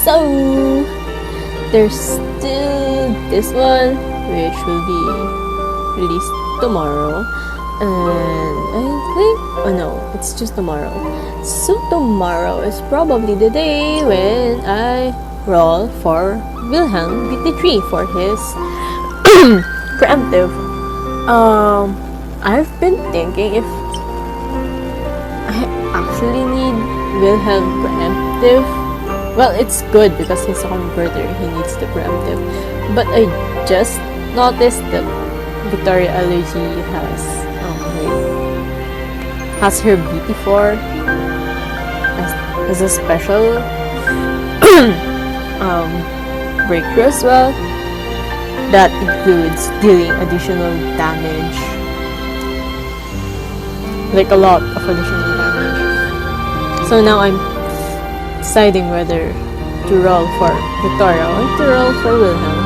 So there's still this one, which will be released tomorrow, and I think, oh no, it's just tomorrow. So tomorrow is probably the day when I roll for Wilhelm BT3 for his preemptive. I've been thinking if I actually need Wilhelm preemptive. Well, it's good because he's a converter, he needs the preemptive. But I just noticed that Victoria Allergy has her BT4 as a special breakthrough as well. That includes dealing additional damage, like a lot of additional damage. So now I'm deciding whether to roll for Victoria or to roll for Wilhelm.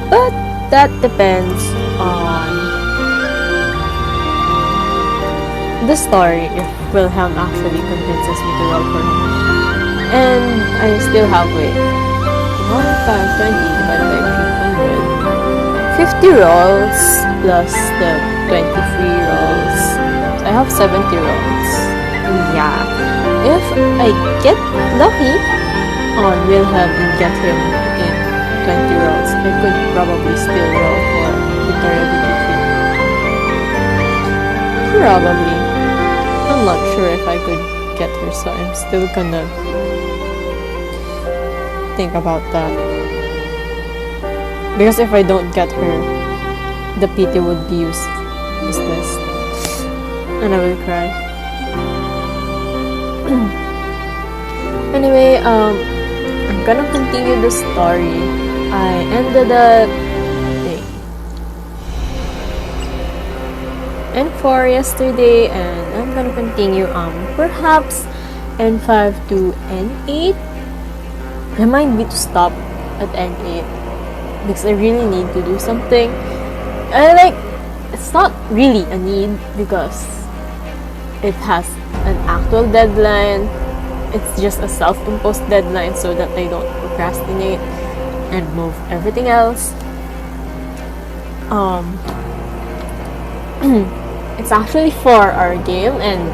But that depends on the story, if Wilhelm actually convinces me to roll for him. And I still have, 1,520 divided by 300. 50 rolls plus the 23 rolls. I have 70 rolls. And yeah, if I get lucky on Wilhelm and get him in 20 rolls, I could probably still roll for Victoria BT3. Probably. I'm not sure if I could get her, so I'm still gonna think about that. Because if I don't get her, the PT would be useless. And I will cry. Anyway, I'm gonna continue the story. I ended at N4 yesterday, and I'm gonna continue perhaps N5 to N8. Remind me to stop at N8 because I really need to do something. It's not really a need because it has an actual deadline. It's just a self-imposed deadline so that I don't procrastinate and move everything else. It's actually 4-hour game, and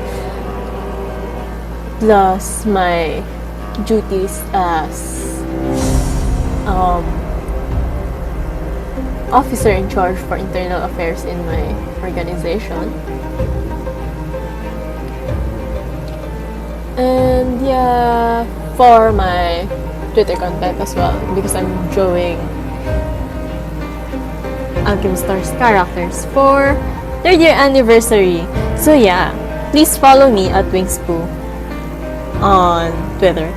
plus my duties as officer in charge for internal affairs in my organization. And yeah, for my Twitter content as well, because I'm drawing Alchemy Stars characters for 3rd year anniversary. So yeah, please follow me at wings-poo on Twitter.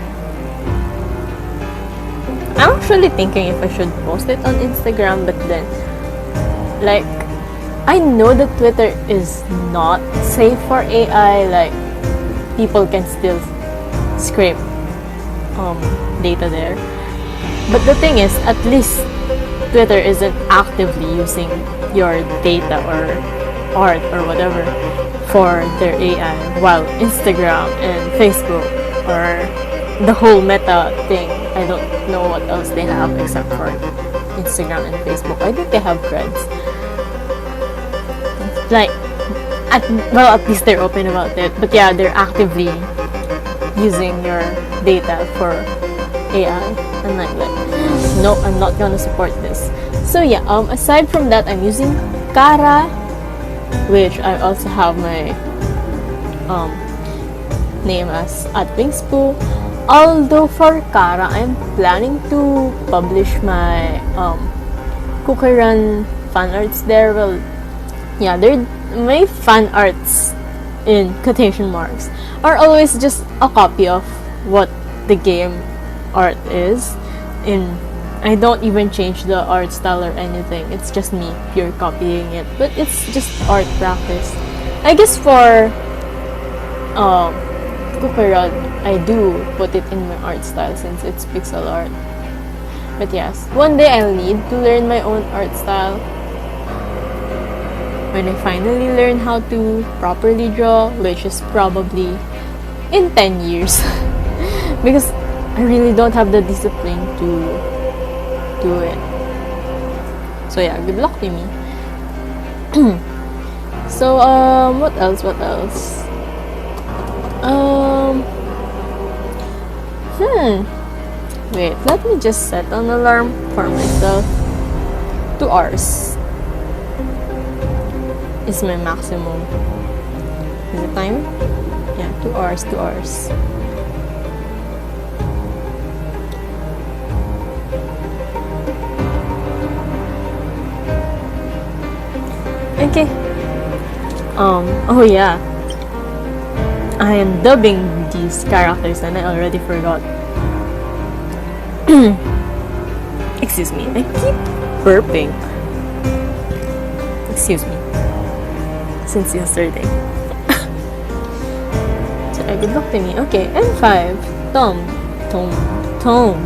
I'm actually thinking if I should post it on Instagram, but then I know that Twitter is not safe for AI. People can still scrape data there. But the thing is, at least Twitter isn't actively using your data or art or whatever for their AI, while Instagram and Facebook or the whole meta thing, I don't know what else they have except for Instagram and Facebook. I think they have threads. At least they're open about it. But yeah, they're actively using your data for AI. And no, I'm not gonna support this. So yeah, aside from that, I'm using Kara, which I also have my name as @wings-poo. Although for Kara, I'm planning to publish my Cookie Run fan arts there. Well, yeah, my fan arts in quotation marks are always just a copy of what the game art is. I don't even change the art style or anything. It's just me pure copying it. But it's just art practice. I guess for Cookie Run, I do put it in my art style since it's pixel art. But yes, one day I'll need to learn my own art style. When I finally learn how to properly draw, which is probably in 10 years. Because I really don't have the discipline to do it. So yeah, good luck to me. So what else? Wait, let me just set an alarm for myself. 2 hours is my maximum. Is the time? Yeah, 2 hours. Okay. Oh yeah. I am dubbing these characters and I already forgot. Excuse me, I keep burping. Excuse me. Since yesterday. So good luck to me. Okay, N5. Tong.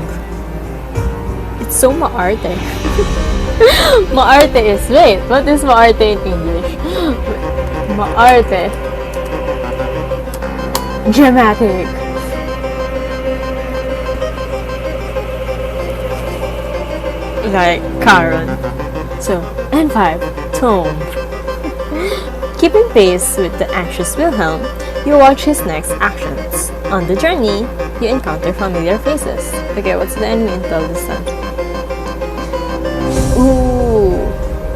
It's so maarte. Maarte is, wait, what is maarte in English? Maarte. Dramatic. Like Karen. So, N5, Tome. Keeping pace with the anxious Wilhelm, you watch his next actions. On the journey, you encounter familiar faces. Okay, what's the enemy intel this time? Ooh,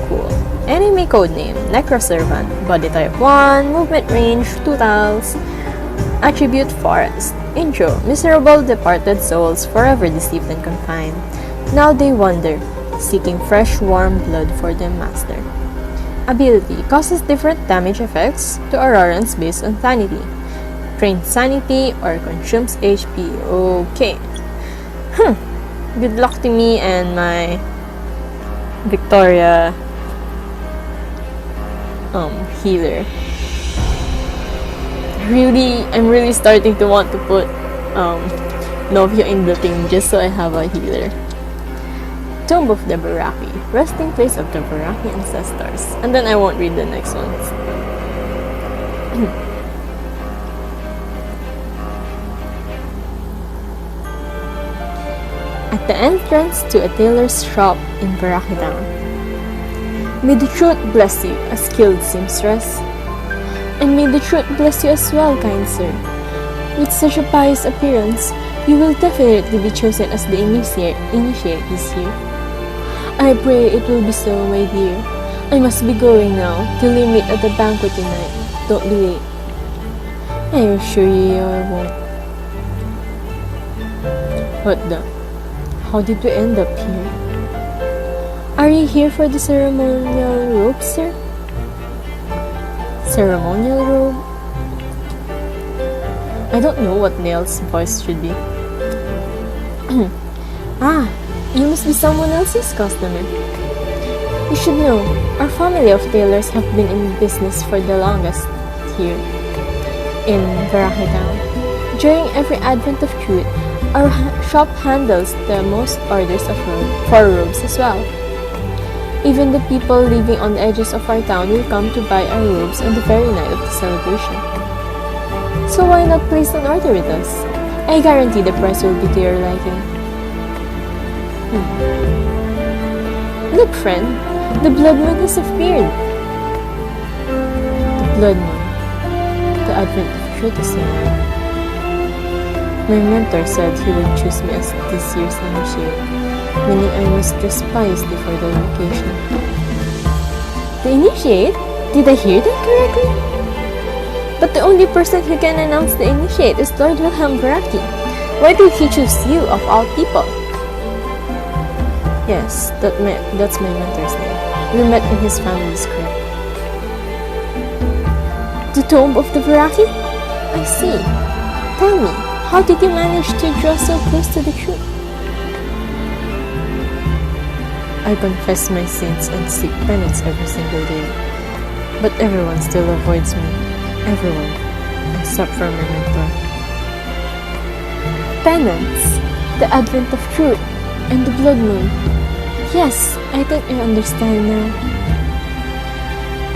cool. Enemy codename, Necroservant. Body type 1, movement range 2 tiles. Attribute Forest. Intro, miserable departed souls forever deceived and confined. Now they wander, seeking fresh warm blood for their master. Ability, causes different damage effects to Aurorans based on sanity. Drains sanity or consumes HP. Okay. Good luck to me and my Victoria healer. I'm really starting to want to put Novia in the team just so I have a healer. Tomb of the Baraki, resting place of the Baraki ancestors. And then I won't read the next ones. At the entrance to a tailor's shop in Baraki Town. May the truth bless you, a skilled seamstress. And may the truth bless you as well, kind sir. With such a pious appearance, you will definitely be chosen as the initiate this year. I pray it will be so, my dear. I must be going now, till we meet at the banquet tonight. Don't be late. I assure you I won't. What the? How did we end up here? Are you here for the ceremonial robe, sir? Ceremonial robe? I don't know what Nail's voice should be. You must be someone else's customer. You should know, our family of tailors have been in business for the longest here in Baraki Town. During every advent of truth, our shop handles the most orders for robes as well. Even the people living on the edges of our town will come to buy our robes on the very night of the celebration. So why not place an order with us? I guarantee the price will be to your liking. Look, friend, the blood moon has appeared. The blood moon. The advent of truth is near. My mentor said he would choose me as this year's initiate, meaning I must dress piously for the occasion. The initiate? Did I hear that correctly? But the only person who can announce the initiate is Lord Wilhelm Baraki. Why did he choose you of all people? Yes, that's my mentor's name. We met in his family's crib. The tomb of the Baraki? I see. Tell me, how did you manage to draw so close to the truth? I confess my sins and seek penance every single day. But everyone still avoids me. Everyone, except for my mentor. Penance, the advent of truth, and the blood moon. Yes, I think I understand now.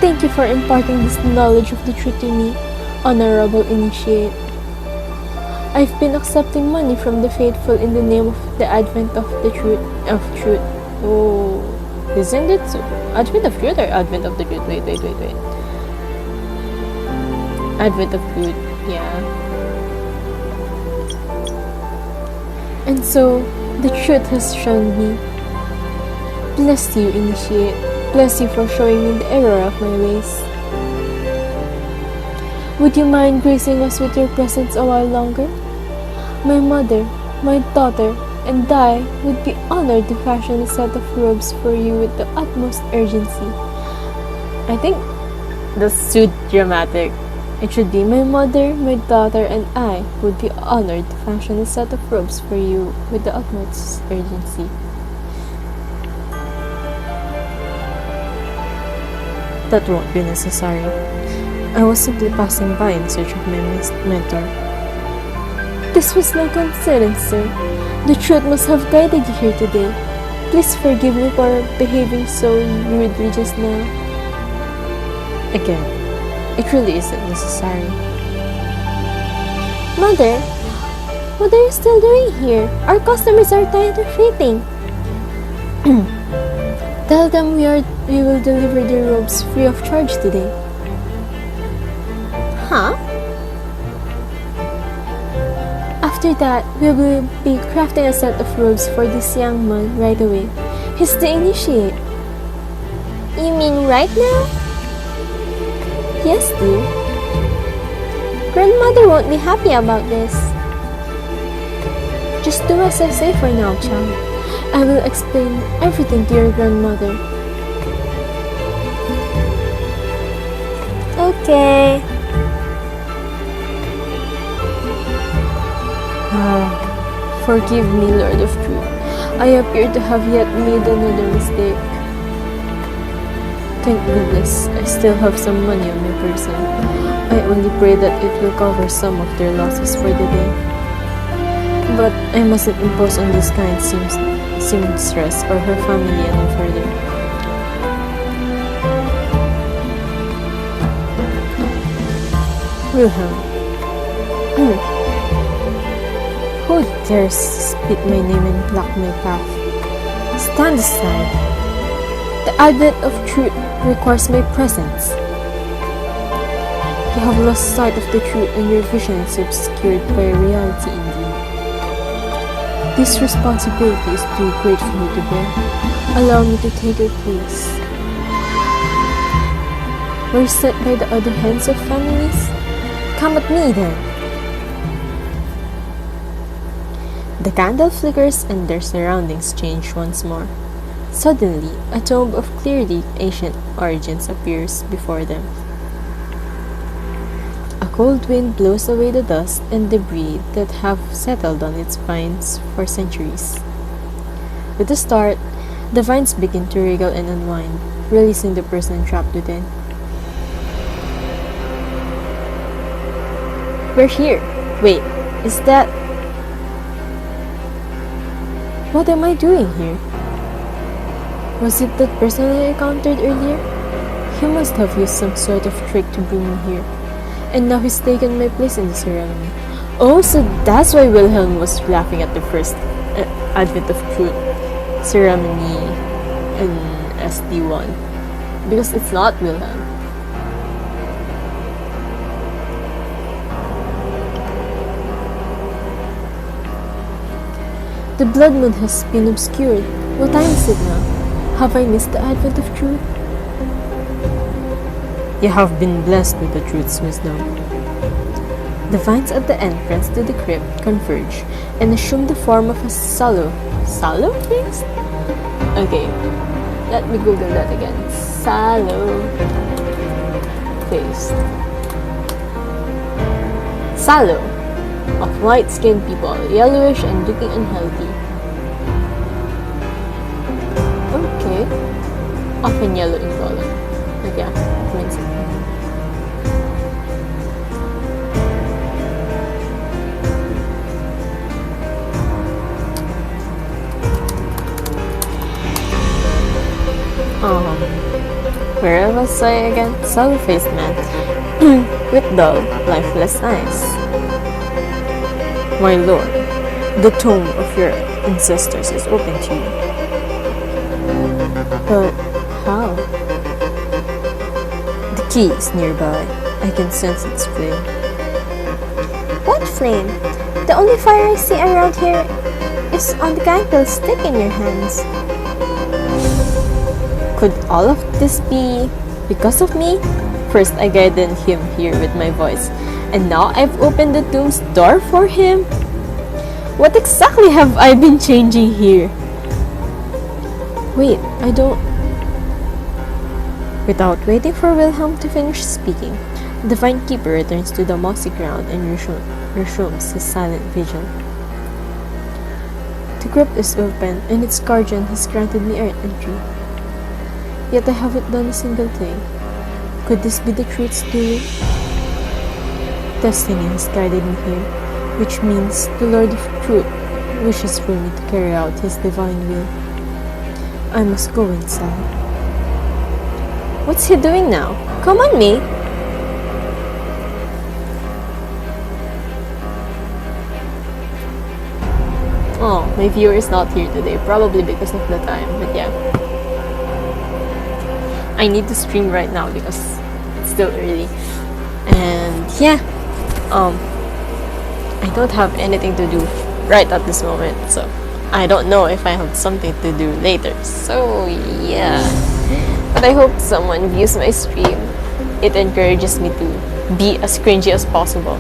Thank you for imparting this knowledge of the truth to me, honorable initiate. I've been accepting money from the faithful in the name of the advent of the truth. Oh, isn't it so? Advent of truth or advent of the truth? Wait. Advent of truth, yeah. And so, the truth has shown me. Bless you, Initiate. Bless you for showing me the error of my ways. Would you mind gracing us with your presence a while longer? My mother, my daughter, and I would be honored to fashion a set of robes for you with the utmost urgency. I think that's too dramatic. It should be my mother, my daughter, and I would be honored to fashion a set of robes for you with the utmost urgency. That won't be necessary. I was simply passing by in search of my mentor. This was no coincidence, sir. The truth must have guided you here today. Please forgive me for behaving so rudely just now. Again, it really isn't necessary. Mother, what are you still doing here? Our customers are tired of waiting. Tell them we will deliver their robes free of charge today. Huh? After that, we will be crafting a set of robes for this young man right away. He's the initiate. You mean right now? Yes, dear. Grandmother won't be happy about this. Just do as I say for now, child. I will explain everything to your grandmother. Okay. Forgive me, Lord of Truth. I appear to have yet made another mistake. Thank goodness, I still have some money on my person. I only pray that it will cover some of their losses for the day. But I mustn't impose on this kind seamstress or her family any further. Wilhelm. Who dares spit my name and block my path? Stand aside. The advent of truth requires my presence. You have lost sight of the truth and your vision is obscured by reality indeed. This responsibility is too great for me to bear. Allow me to take your place. We're set by the other hands of families? Come at me then. The candle flickers and their surroundings change once more. Suddenly, a tomb of clearly ancient origins appears before them. A cold wind blows away the dust and debris that have settled on its vines for centuries. With a start, the vines begin to wriggle and unwind, releasing the person trapped within. We're here. Wait, is that... What am I doing here? Was it that person I encountered earlier? He must have used some sort of trick to bring me here. And now he's taken my place in the ceremony. Oh, so that's why Wilhelm was laughing at the first Advent of Truth ceremony in SD1. Because it's not Wilhelm. The blood moon has been obscured. What time is it now? Have I missed the advent of truth? You have been blessed with the truth's wisdom. The vines at the entrance to the crypt converge and assume the form of a sallow priest? Okay, let me Google that again. Sallow priest. Sallow. Of white-skinned people, yellowish and looking unhealthy. Okay. Often yellow in color. But yeah, means it. Where was I again? Sallow-faced man with dull, lifeless eyes. My lord, the tomb of your ancestors is open to you. But how? The key is nearby. I can sense its flame. What flame? The only fire I see around here is on the candlestick in your hands. Could all of this be because of me? First, I guided him here with my voice, and now I've opened the tomb's door for him? What exactly have I been changing here? Wait, I don't... Without waiting for Wilhelm to finish speaking, the Divine Keeper returns to the mossy ground and resumes his silent vigil. The crypt is open, and its guardian has granted me entry. Yet I haven't done a single thing. Could this be the truth's doing? Destiny has guided me here, which means the Lord of Truth wishes for me to carry out his divine will. I must go inside. What's he doing now? Come on, me! Oh, my viewer is not here today, probably because of the time, but yeah. I need to stream right now because it's still early. And yeah, I don't have anything to do right at this moment, so I don't know if I have something to do later. So yeah, but I hope someone views my stream. It encourages me to be as cringy as possible.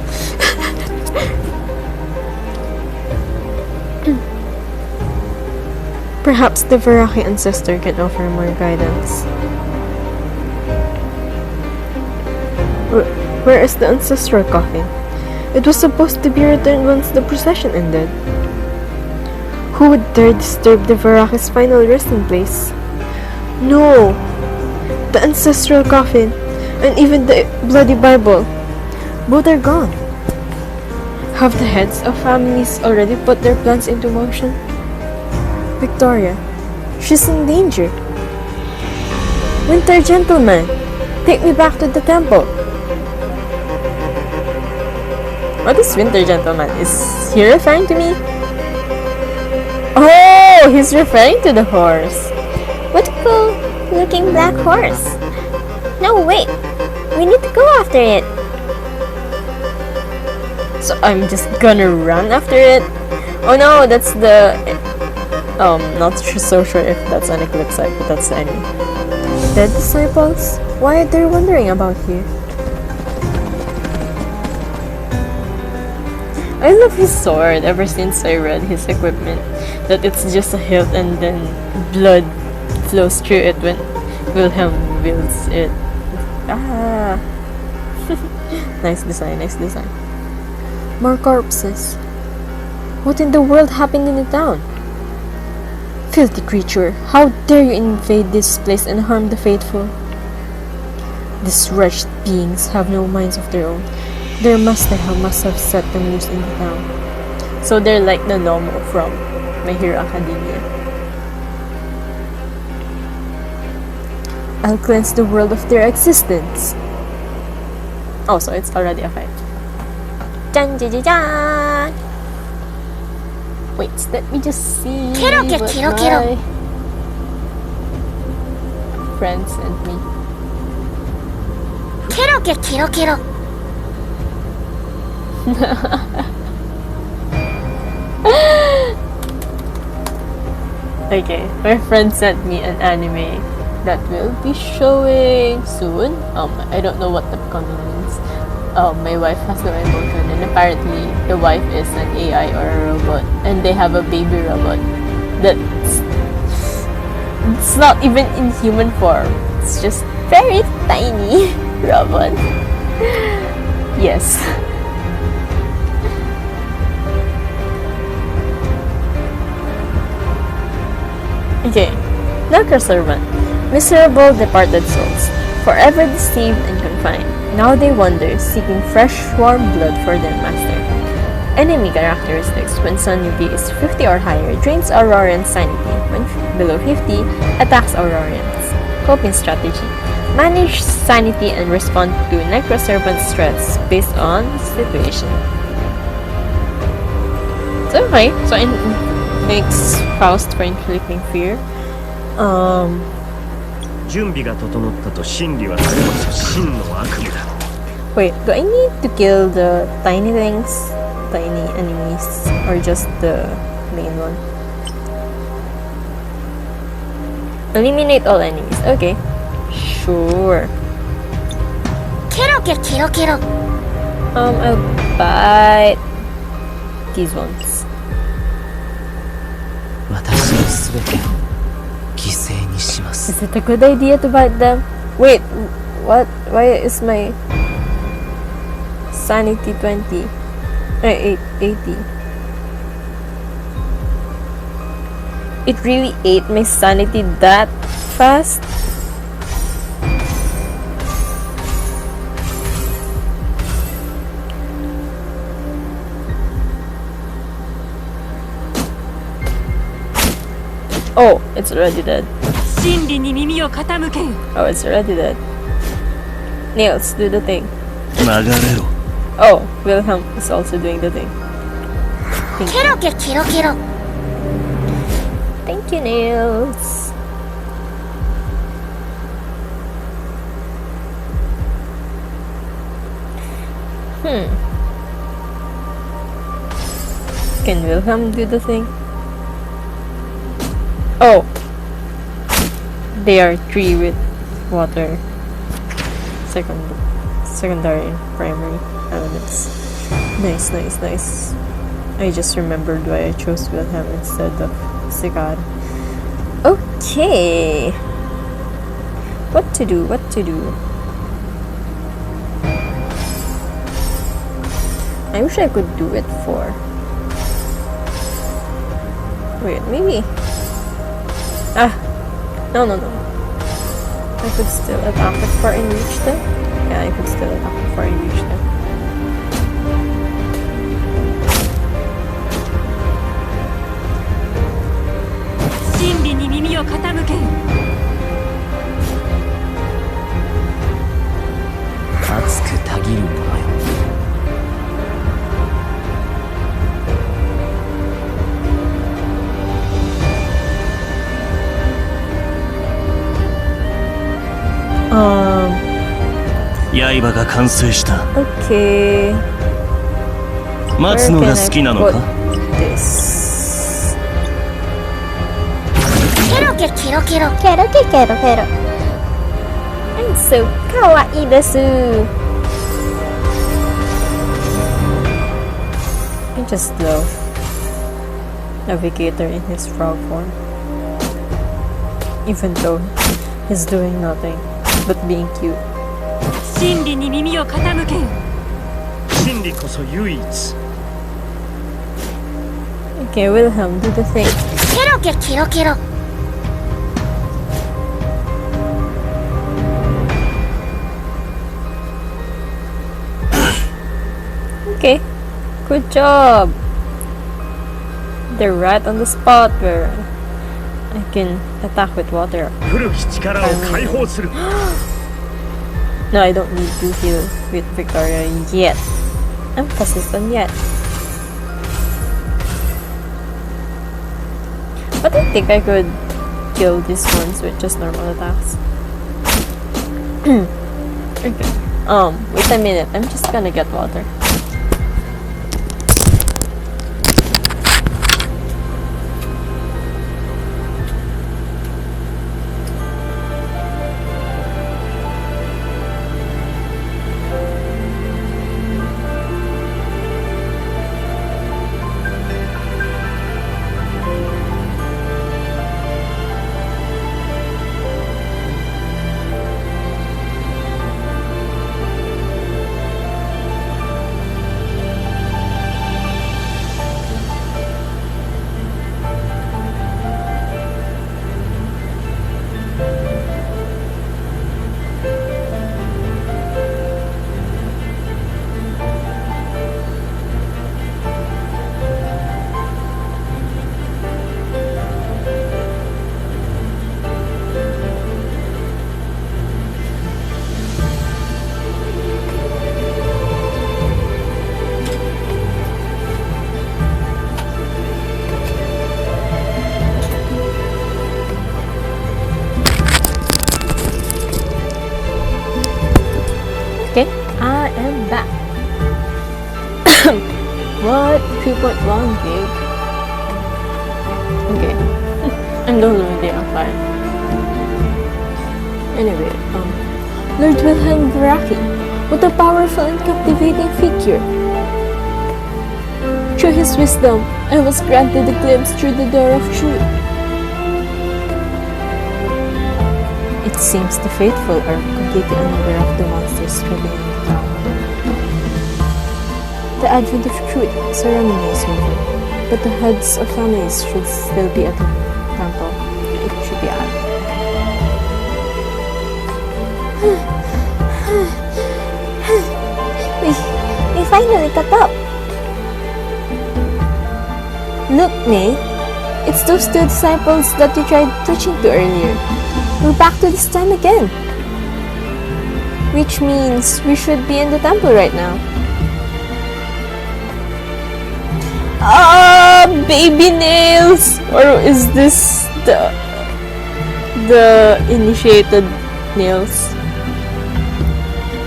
Perhaps the Veraki ancestor can offer more guidance. Where is the ancestral coffin? It was supposed to be returned once the procession ended. Who would dare disturb the Veraki's final resting place? No! The ancestral coffin, and even the bloody Bible, both are gone. Have the heads of families already put their plans into motion? Victoria, she's in danger. Winter gentleman, take me back to the temple. What is Winter gentleman? Is he referring to me? Oh, he's referring to the horse. What a cool looking black horse. No, wait. We need to go after it. So I'm just gonna run after it? Oh no, that's the... not so sure if that's an eclipse site, but that's the enemy. Dead disciples? Why are they wandering about here? I love his sword ever since I read his equipment. That it's just a hilt and then blood flows through it when Wilhelm wields it. Ah! Nice design, nice design. More corpses. What in the world happened in the town? Filthy creature, how dare you invade this place and harm the faithful? These wretched beings have no minds of their own. Their master must have set them loose in the town. So they're like the Nomo from My Hero Academia. I'll cleanse the world of their existence. Oh, so it's already a fight. Dun dun dun dun! Wait, let me just see Kero, what kero, kero. my friends sent me. Kero, kero, kero. Okay, my friend sent me an anime that will be showing soon. I don't know what upcoming means. My wife has no emotion, and apparently the wife is an AI or a robot, and they have a baby robot that's it's not even in human form. It's just very tiny robot. Yes. Okay, Necroservant. Miserable departed souls, forever deceived and confined. Now they wander, seeking fresh, warm blood for their master. Enemy characteristics: when Sun UV is 50 or higher, drains Aurorian sanity. When below 50, attacks Aurorians. Coping strategy: manage sanity and respond to Necroservant's threats based on situation. So okay, so it makes Faust for inflicting fear. 準備が整ったと真理はそれこそ真の悪夢だ。 Wait, do I need to kill the tiny things, tiny enemies, or just the main one? Eliminate all enemies. Okay, sure. I'll bite these ones. 私のすべてを犠牲にします。 Is it a good idea to bite them? Wait, what? Why is my sanity 20? 80. It really ate my sanity that fast? Oh, it's already dead. 真理に耳を傾けよ。 Oh, it's already dead. Nails, do the thing. 流れろ。 Oh, Wilhelm is also doing the thing. Thank you, Nails. Can Wilhelm do the thing? Oh, they are 3 with water. Secondary and primary elements. Nice, nice, nice. I just remembered why I chose Wilhelm instead of Sigurd. Okay. What to do? What to do? I wish I could do it for. Wait, maybe. Ah, no. I could still attack before I reach them. Yeah, I could still attack before I reach them. Um, 刃が完成した。 okay. 待つのが好きなのか？ This. Kero. I'm so kawaii desu. I just love Navigator in his frog form. Even though he's doing nothing but being cute. 真理に耳を傾けよ。真理こそ唯一。 Okay, Wilhelm, do the thing. Okay, good job. They're right on the spot where I can attack with water. 古き力を解放する。 No, I don't need to heal with Victoria yet. Emphasis on yet. But I think I could kill these ones with just normal attacks. Okay. Wait a minute. I'm just gonna get water. What? 3.1 gig? Okay. I'm downloading the file. Anyway, Lord Wilhelm Veraki, what a powerful and captivating figure. Through his wisdom, I was granted a glimpse through the door of truth. It seems the faithful are completely unaware of the monsters living in the town. The advent of truth ceremony is over, but the heads of families should still be at the temple. It should be at. We finally caught up. Look, May. It's those two disciples that you tried preaching to earlier. We're back to this time again. Which means we should be in the temple right now. Baby nails! Or is this the initiated nails?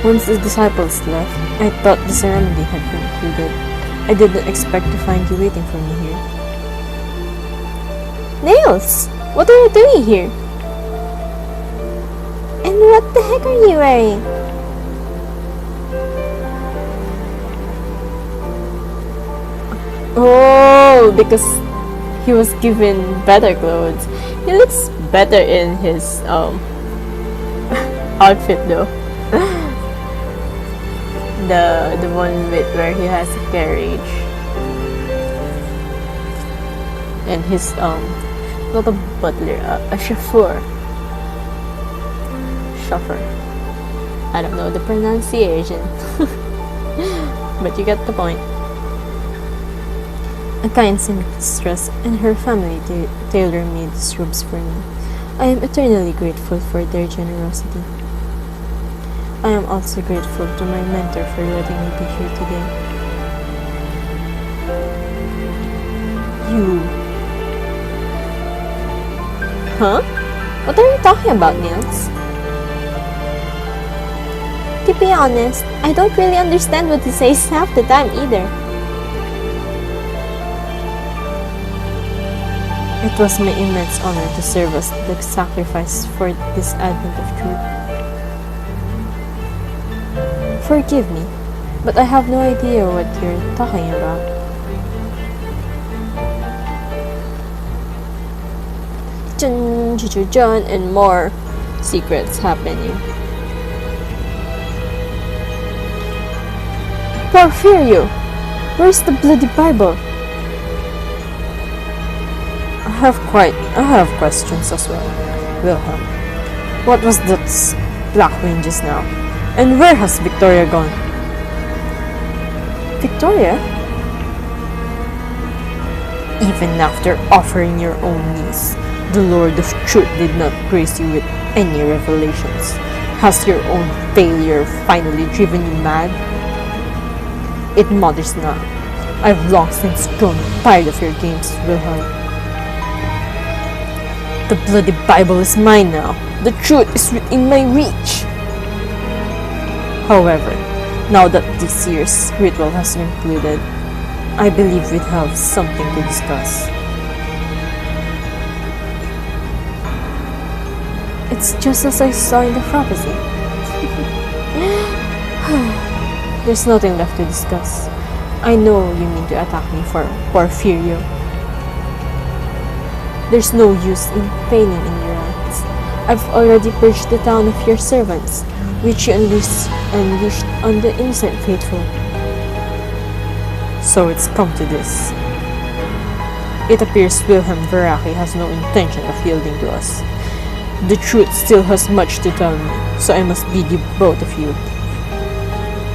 Once the disciples left, I thought the ceremony had concluded. I didn't expect to find you waiting for me here. Nails! What are you doing here? And what the heck are you wearing? Oh, because he was given better clothes. He looks better in his outfit though. The one with where he has a carriage. And his not a butler, a chauffeur. Chauffeur. I don't know the pronunciation. But you get the point. A kind seamstress and her family tailor-made these robes for me. I am eternally grateful for their generosity. I am also grateful to my mentor for letting me be here today. You. Huh? What are you talking about, Niels? To be honest, I don't really understand what he says half the time either. It was my immense honor to serve as the sacrifice for this advent of truth. Forgive me, but I have no idea what you're talking about. John, and more secrets happening. Porphyrio! Where's the bloody Bible? I have questions as well. Wilhelm, what was that black wind just now? And where has Victoria gone? Victoria? Even after offering your own niece, the Lord of Truth did not grace you with any revelations. Has your own failure finally driven you mad? It matters not. I've long since grown tired of your games, Wilhelm. The bloody Bible is mine now. The truth is within my reach. However, now that this year's ritual has concluded, I believe we'd have something to discuss. It's just as I saw in the prophecy. There's nothing left to discuss. I know you mean to attack me for Porphyrio. There's no use in feigning in your eyes. I've already purged the town of your servants, which you unleashed on the innocent faithful. So it's come to this. It appears Wilhelm Veraki has no intention of yielding to us. The truth still has much to tell me, so I must bid you both of you.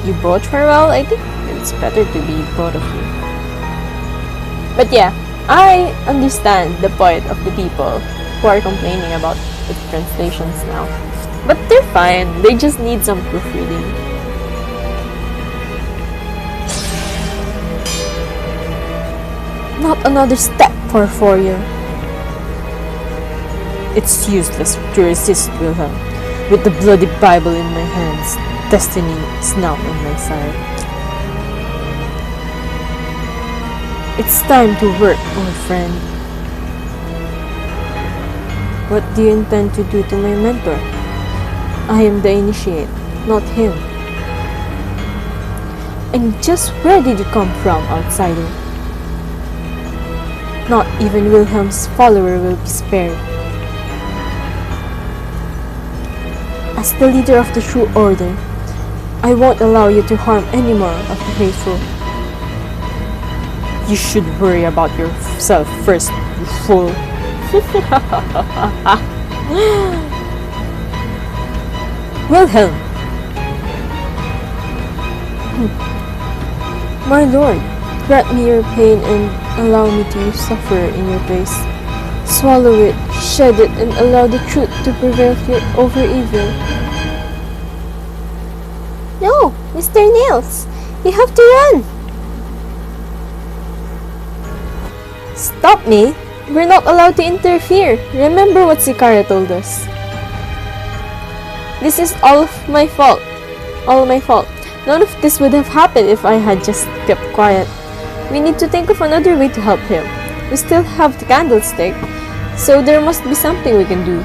You both farewell, I think it's better to be both of you. But yeah, I understand the point of the people who are complaining about the translations now. But they're fine, they just need some proofreading. Not another step, Porphyrio. It's useless to resist, Wilhelm. With the bloody Bible in my hands, destiny is now on my side. It's time to work, old friend. What do you intend to do to my mentor? I am the initiate, not him. And just where did you come from, outsider? Not even Wilhelm's follower will be spared. As the leader of the true order, I won't allow you to harm any more of the faithful. You should worry about yourself first, you fool. Wilhelm! My lord, grant me your pain and allow me to suffer in your place. Swallow it, shed it, and allow the truth to prevail over evil. No, Mr. Nails, you have to run. Stop me! We're not allowed to interfere. Remember what Sikaria told us. This is all my fault. All my fault. None of this would have happened if I had just kept quiet. We need to think of another way to help him. We still have the candlestick, so there must be something we can do.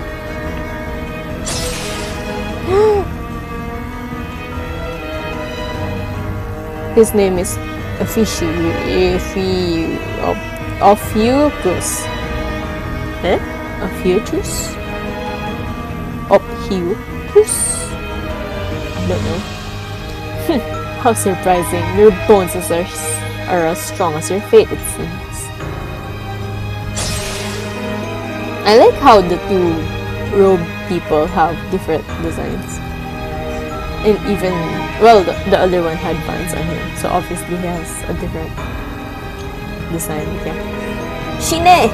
His name is Ophiuchus. Eh? Ophiuchus? Ophiuchus? I don't know. How surprising. Your bones are as strong as your fate, it seems. I like how the two robe people have different designs. And even, well, the other one had bands on him, so obviously he has a different design, yeah. Shine!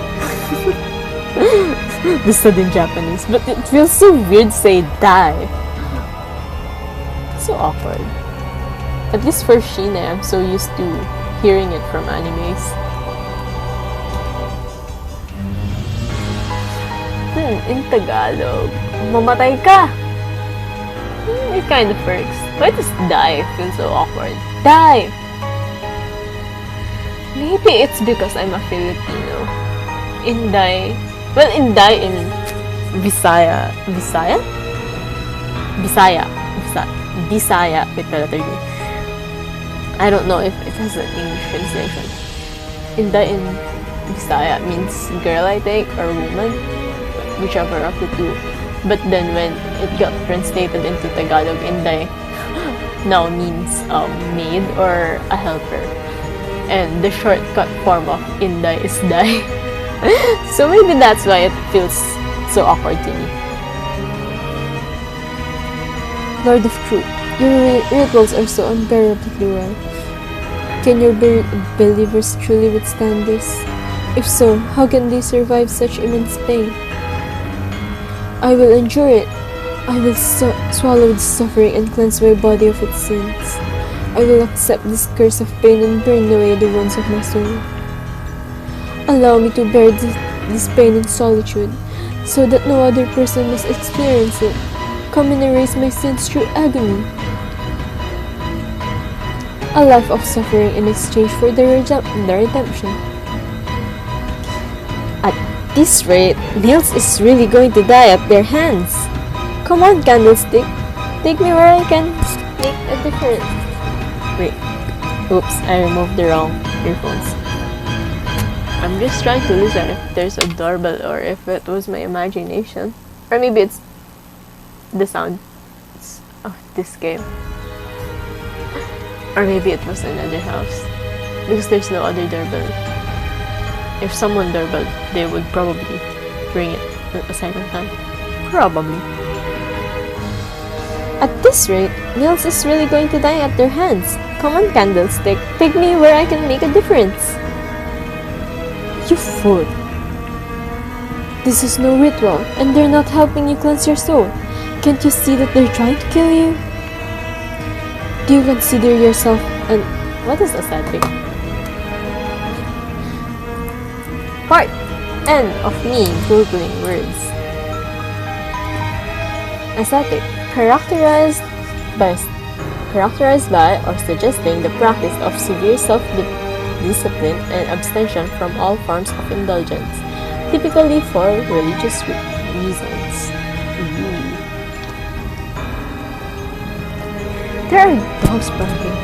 The sudden Japanese, but it feels so weird to say die. So awkward. At least for Shine, I'm so used to hearing it from animes. In Tagalog, mamatay ka! It kind of works. Why does die feel so awkward? Die! Maybe it's because I'm a Filipino. Inday, well, Inday in Bisaya, wait, the letter U. I don't know if it has an English translation. Inday in Bisaya means girl, I think, or woman, whichever of the two. But then when it got translated into Tagalog, Inday now means maid or a helper. And the shortcut form of Inday is Dai. So maybe that's why it feels so awkward to me. Lord of Truth, your rituals are so unbearably cruel. Can your believers truly withstand this? If so, how can they survive such immense pain? I will endure it. I will swallow the suffering and cleanse my body of its sins. I will accept this curse of pain and burn away the wounds of my soul. Allow me to bear this pain in solitude, so that no other person must experience it. Come and erase my sins through agony. A life of suffering in exchange for the redemption. At this rate, Niels is really going to die at their hands. Come on, Candlestick. Take me where I can make a difference. Wait. Oops, I removed the wrong earphones. I'm just trying to listen if there's a doorbell or if it was my imagination. Or maybe it's the sound of this game. Or maybe it was another house. Because there's no other doorbell. If someone doorbell, they would probably ring it a second time. Probably. At this rate, Niels is really going to die at their hands. Come on, Candlestick. Take me where I can make a difference. You fool. This is no ritual, and they're not helping you cleanse your soul. Can't you see that they're trying to kill you? Do you consider yourself an... What is ascetic? Part N of me googling words. Ascetic. Characterized by or suggesting the practice of severe discipline and abstention from all forms of indulgence, typically for religious reasons. Ooh. There are dogs barking.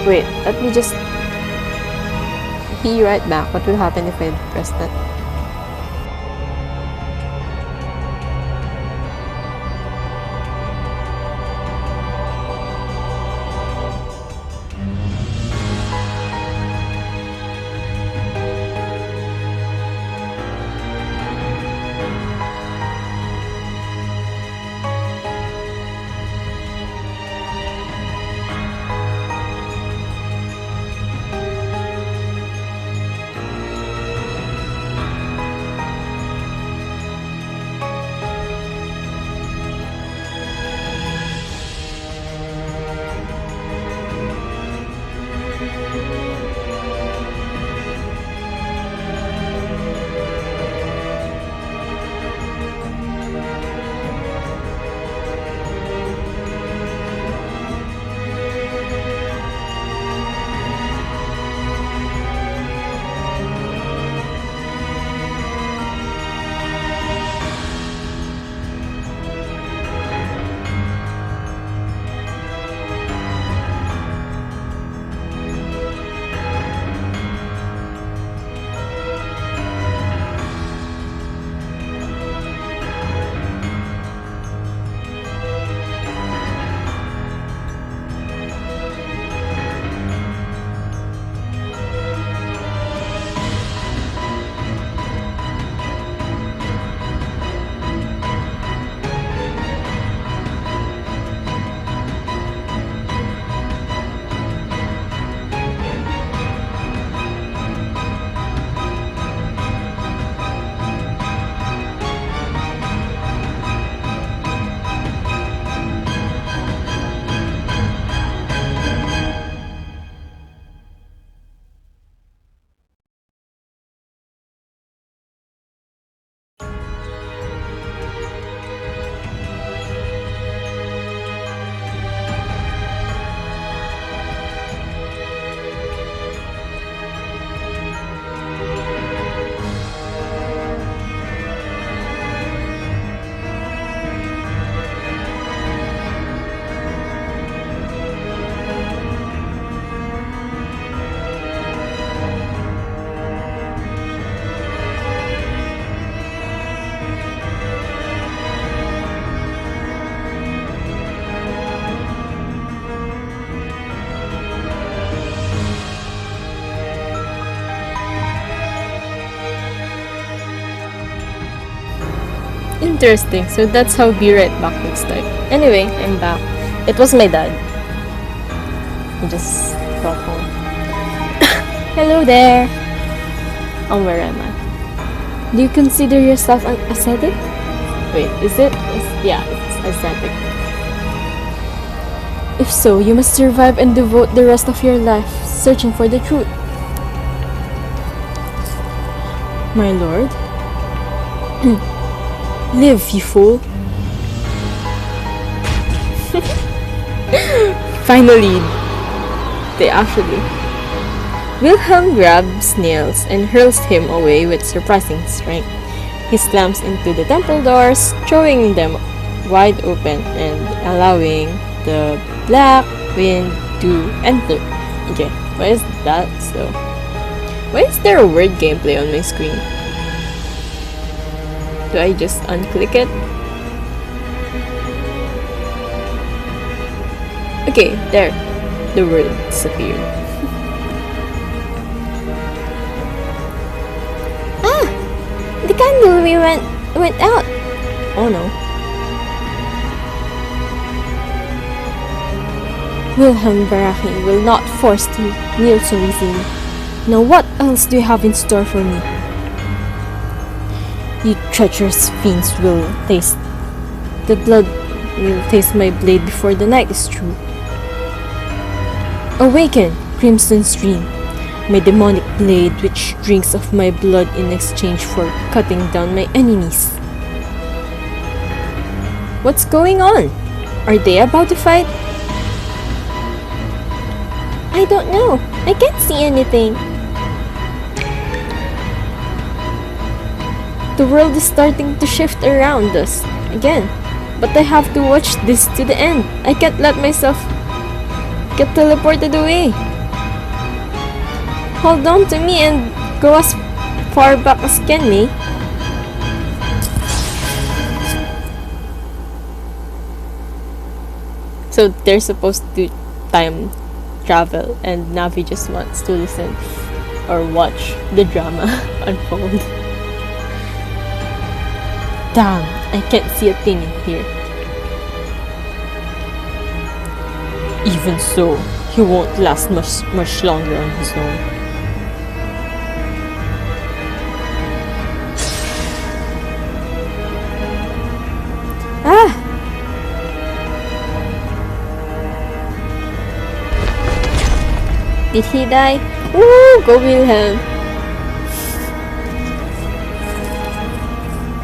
Wait, let me just be right back. What will happen if I press that? Interesting, so that's how Be Right Back looks like. Anyway, I'm back. It was my dad. He just got home. Hello there! Oh, where am I? Do you consider yourself an ascetic? Wait, is it? Yeah, it's ascetic. If so, you must survive and devote the rest of your life searching for the truth. My lord? Live, you fool! Finally, they actually. Wilhelm grabs Niels and hurls him away with surprising strength. He slams into the temple doors, throwing them wide open and allowing the black wind to enter. Okay, why is that so? Why is there a word gameplay on my screen? Do I just unclick it? Okay, there. The word disappeared. The candle we went out. Oh no. Wilhelm Baraki will not force to kneel so easily. Now what else do you have in store for me? You treacherous fiends will taste the blood will taste my blade before the night is through. Awaken, Crimson Stream, my demonic blade which drinks of my blood in exchange for cutting down my enemies. What's going on? Are they about to fight? I don't know. I can't see anything. The world is starting to shift around us again. But I have to watch this to the end. I can't let myself get teleported away. Hold on to me and go as far back as can, me. So they're supposed to time travel, and Navi just wants to listen or watch the drama unfold. Damn, I can't see a thing in here. Even so, he won't last much longer on his own. Ah! Did he die? Woo! Go Wilhelm!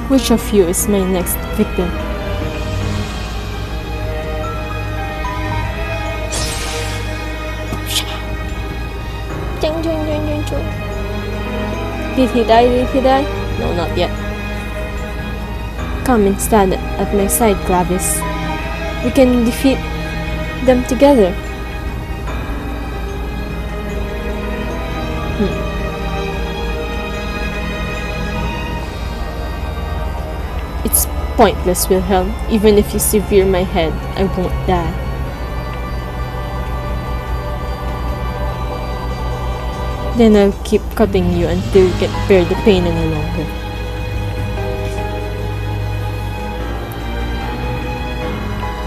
Which of you is my next victim? Ding, ding, ding, ding, ding. Did he die? Did he die? No, not yet. Come and stand at my side, Clavis. We can defeat them together. It's pointless, Wilhelm. Even if you sever my head, I won't die. Then I'll keep cutting you until you can bear the pain any longer.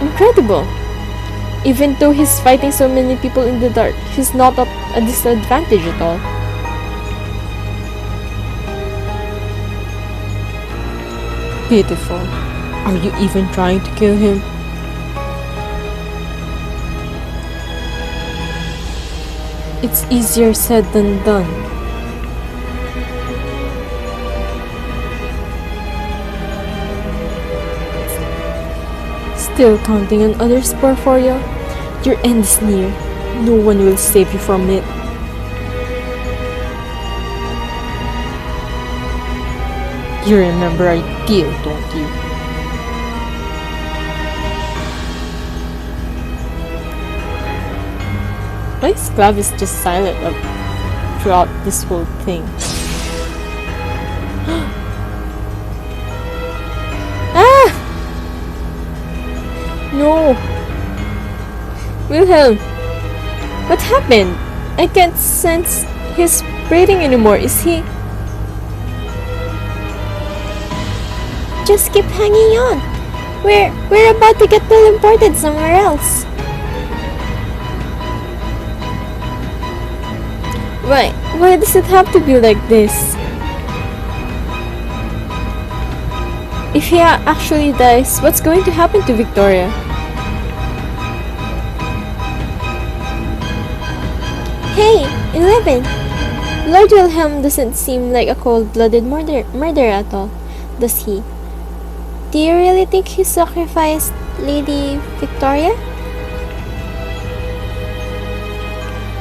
Incredible! Even though he's fighting so many people in the dark, he's not at a disadvantage at all. Pitiful. Are you even trying to kill him? It's easier said than done. Still counting on others, Porphyrio? Your end is near. No one will save you from it. You remember our deal, don't you? Why is Clavis just silent throughout this whole thing? Ah! No! Wilhelm! What happened? I can't sense his breathing anymore. Is he... Just keep hanging on. We're about to get teleported somewhere else. Why does it have to be like this? If he actually dies, what's going to happen to Victoria? Hey, 11! Lord Wilhelm doesn't seem like a cold-blooded murderer at all, does he? Do you really think he sacrificed Lady Victoria?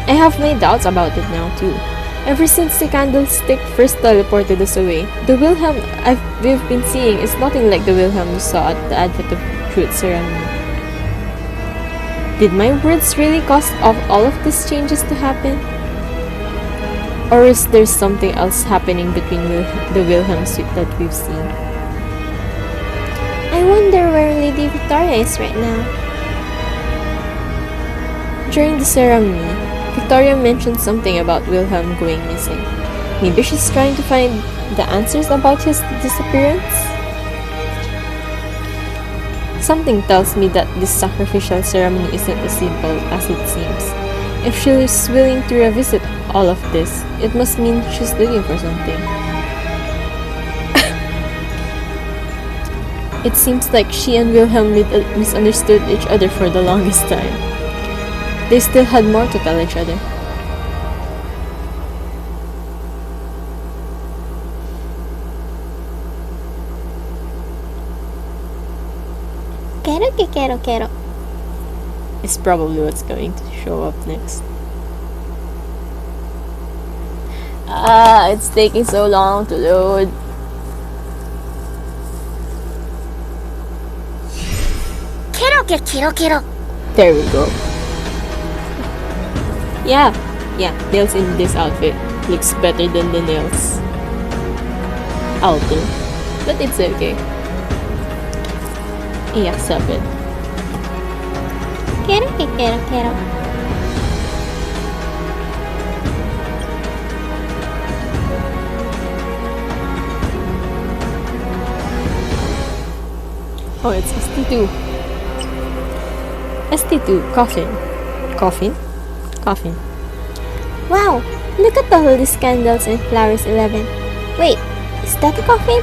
I have my doubts about it now too. Ever since the candlestick first teleported us away, the Wilhelm we've been seeing is nothing like the Wilhelm we saw at the Advent of Truth ceremony. Did my words really cause all of these changes to happen? Or is there something else happening between the Wilhelm suite that we've seen? I wonder where Lady Victoria is right now. During the ceremony, Victoria mentioned something about Wilhelm going missing. Maybe she's trying to find the answers about his disappearance? Something tells me that this sacrificial ceremony isn't as simple as it seems. If she's willing to revisit all of this, it must mean she's looking for something. It seems like she and Wilhelm misunderstood each other for the longest time. They still had more to tell each other. Quero. Is probably what's going to show up next. It's taking so long to load. There we go. Yeah, nails in this outfit looks better than the nails outer, but it's okay. I accept it. Quiero. Oh, it's ST2. ST2, Coffin. Wow, look at all these candles in Flowers 11. Wait, is that a coffin?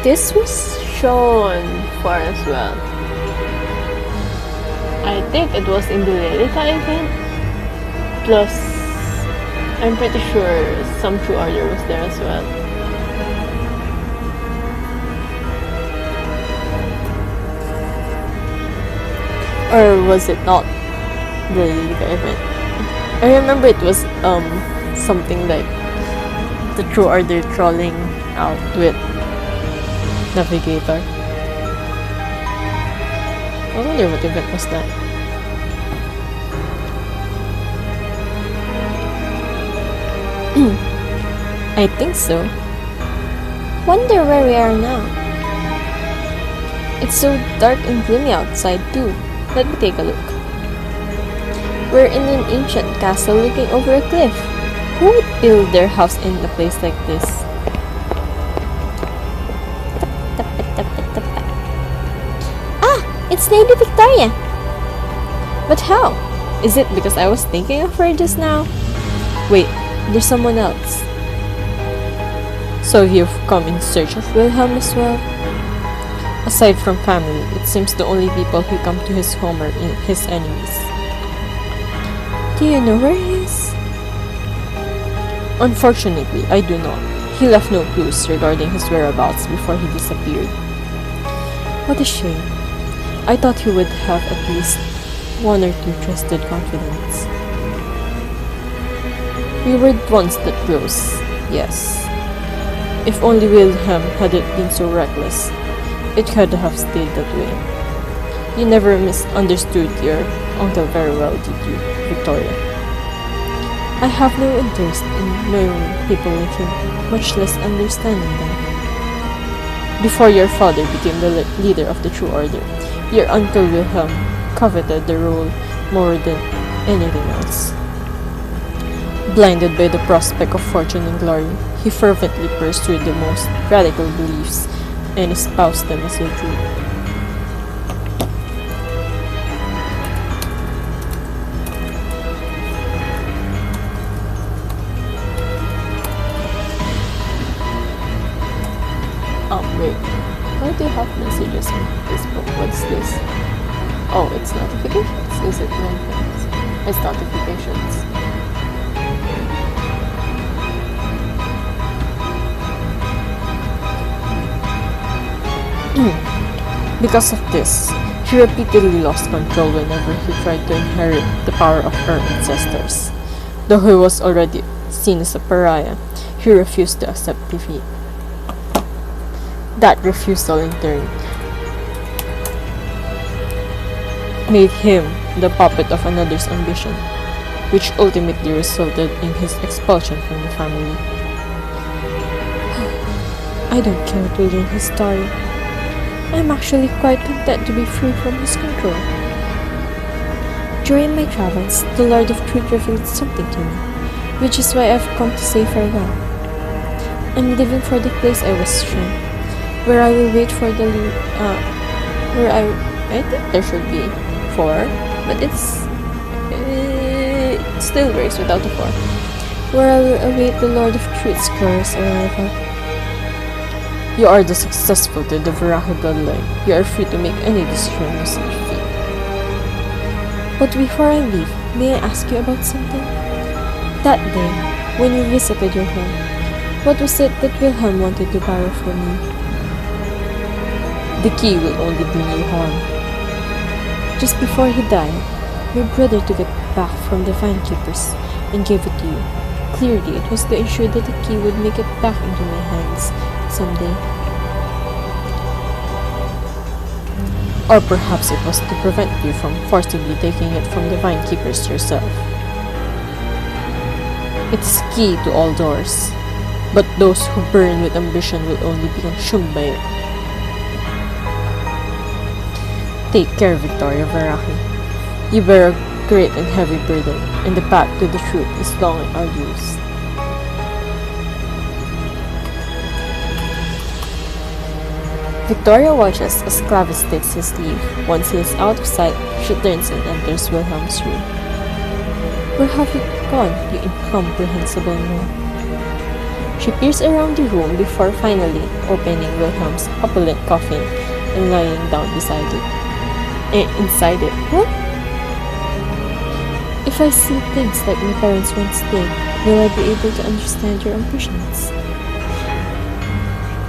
This was shown for as well. I think it was in the Lilita event. Plus, I'm pretty sure some True Order was there as well. Or was it not the Lilita event? I remember it was something like the True Order trolling out with Navigator. I wonder what event was that. I think so. Wonder where we are now. It's so dark and gloomy outside too. Let me take a look. We're in an ancient castle looking over a cliff. Who would build their house in a place like this? Ah, it's Lady Victoria. But how? Is it because I was thinking of her just now? Wait, there's someone else. So you've come in search of Wilhelm as well? Aside from family, it seems the only people who come to his home are his enemies. Do you know where he is? Unfortunately, I do not. He left no clues regarding his whereabouts before he disappeared. What a shame. I thought he would have at least one or two trusted confidants. We were once that close, yes. If only Wilhelm hadn't been so reckless, it could have stayed that way. You never misunderstood your uncle very well, did you, Victoria? I have no interest in knowing people like him, much less understanding them. Before your father became the leader of the True Order, your uncle Wilhelm coveted the role more than anything else. Blinded by the prospect of fortune and glory, he fervently pursued the most radical beliefs and espoused them as their truth. Wait. Why do you have messages on Facebook? What's this? Oh, it's notifications. Is it mentions? It's notifications. Because of this, he repeatedly lost control whenever he tried to inherit the power of her ancestors. Though he was already seen as a pariah, he refused to accept defeat. That refusal in turn made him the puppet of another's ambition, which ultimately resulted in his expulsion from the family. I don't care to learn his story. I'm actually quite content to be free from his control. During my travels, the Lord of Truth revealed something to me, which is why I've come to say farewell. I'm leaving for the place I was shown, where I will wait for the where I think there should be 4, but it still works without a 4. Where I will await the Lord of Truth's glorious arrival. You are the successful to the Varahi bloodline. You are free to make any decision you see fit. But before I leave, may I ask you about something? That day, when we visited your home, what was it that Wilhelm wanted to borrow from you? The key will only bring you harm. Just before he died, your brother took it back from the Vine Keepers and gave it to you. Clearly, it was to ensure that the key would make it back into my hands someday. Or perhaps it was to prevent you from forcibly taking it from the Vine Keepers yourself. It's key to all doors, but those who burn with ambition will only be consumed by it. Take care, Victoria Veraki. You bear a great and heavy burden, and the path to the truth is long and arduous. Victoria watches as Clavis takes his leave. Once he is out of sight, she turns and enters Wilhelm's room. Where have you gone, you incomprehensible man? She peers around the room before finally opening Wilhelm's opulent coffin and lying down beside it. Inside it. What? If I see things like my parents once did, will I be able to understand your ambitions?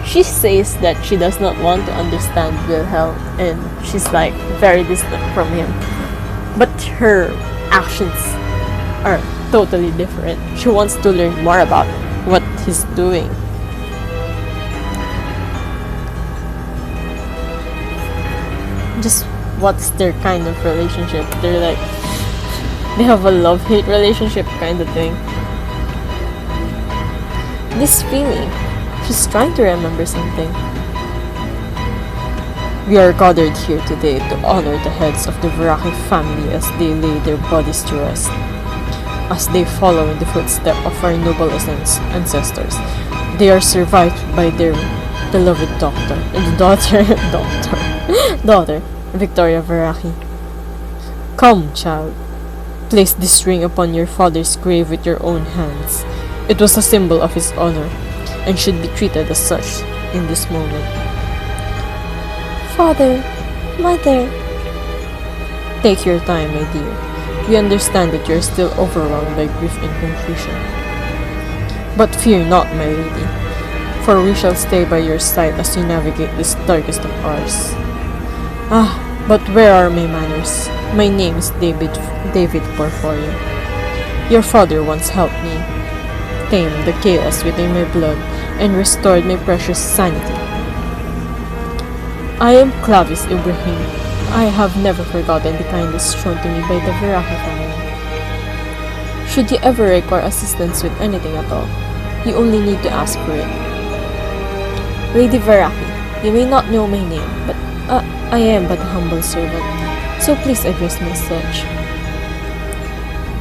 She says that she does not want to understand Wilhelm and she's like very distant from him. But her actions are totally different. She wants to learn more about what he's doing. Just what's their kind of relationship? They're like, they have a love-hate relationship kind of thing. This feeling, she's trying to remember something. We are gathered here today to honor the heads of the Veraki family as they lay their bodies to rest. As they follow in the footsteps of our noble ancestors, they are survived by their beloved daughter, Victoria Veraki. Come, child. Place this ring upon your father's grave with your own hands. It was a symbol of his honor, and should be treated as such in this moment. Father, Mother. Take your time, my dear. We understand that you are still overwhelmed by grief and confusion. But fear not, my lady, for we shall stay by your side as you navigate this darkest of hours. But where are my manners? My name is David Porforio. Your father once helped me tame the chaos within my blood and restored my precious sanity. I am Clavis Ibrahim. I have never forgotten the kindness shown to me by the Veraki family. Should you ever require assistance with anything at all, you only need to ask for it. Lady Veraki, you may not know my name, but I am but a humble servant, so please address me as such.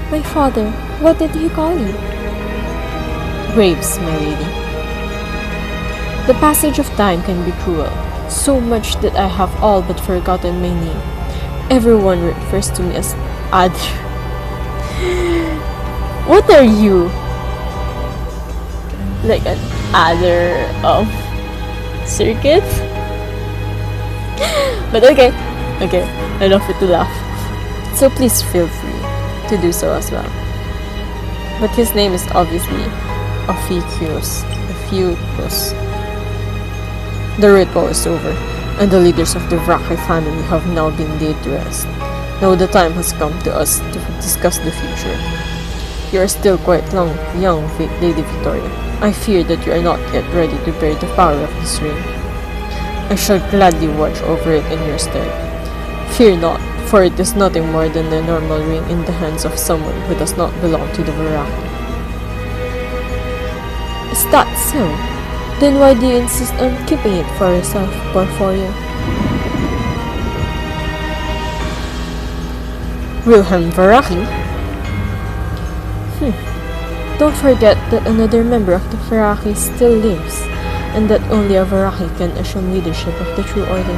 My father, what did he call you? Graves, my lady. The passage of time can be cruel, so much that I have all but forgotten my name. Everyone refers to me as Adr. What are you? Like an adder of circuit? But okay, enough to laugh. So please feel free to do so as well. But his name is obviously Ophiuchus. The ritual is over, and the leaders of the Veraki family have now been laid to rest. Now the time has come to us to discuss the future. You are still quite young, Lady Victoria. I fear that you are not yet ready to bear the power of this ring. I shall gladly watch over it in your stead. Fear not, for it is nothing more than a normal ring in the hands of someone who does not belong to the Veraki. Is that so? Then why do you insist on keeping it for yourself, Porforio? Wilhelm Veraki? Don't forget that another member of the Veraki still lives, and that only a Veraki can assume leadership of the True Order.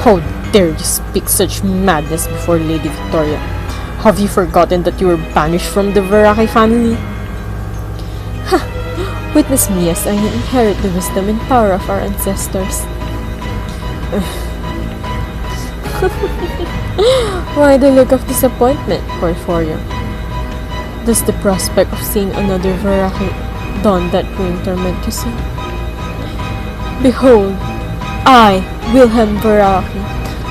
How dare you speak such madness before Lady Victoria? Have you forgotten that you were banished from the Veraki family? Witness me as I inherit the wisdom and power of our ancestors. Why the look of disappointment, Porforio? Does the prospect of seeing another Veraki dawn that bring torment you see? Behold, I, Wilhelm Veraki,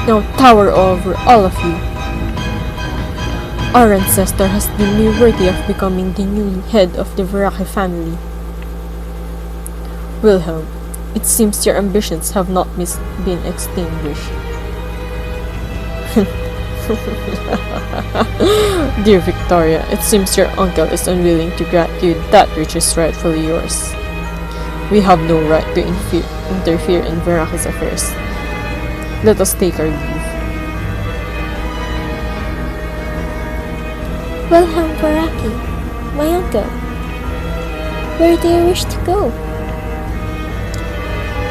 now tower over all of you. Our ancestor has deemed me worthy of becoming the new head of the Veraki family. Wilhelm, It seems your ambitions have not been extinguished. Dear Victoria, it seems your uncle is unwilling to grant you that which is rightfully yours. We have no right to interfere in Verace's affairs. Let us take our leave. Wilhelm Baraki, my uncle. Where do you wish to go?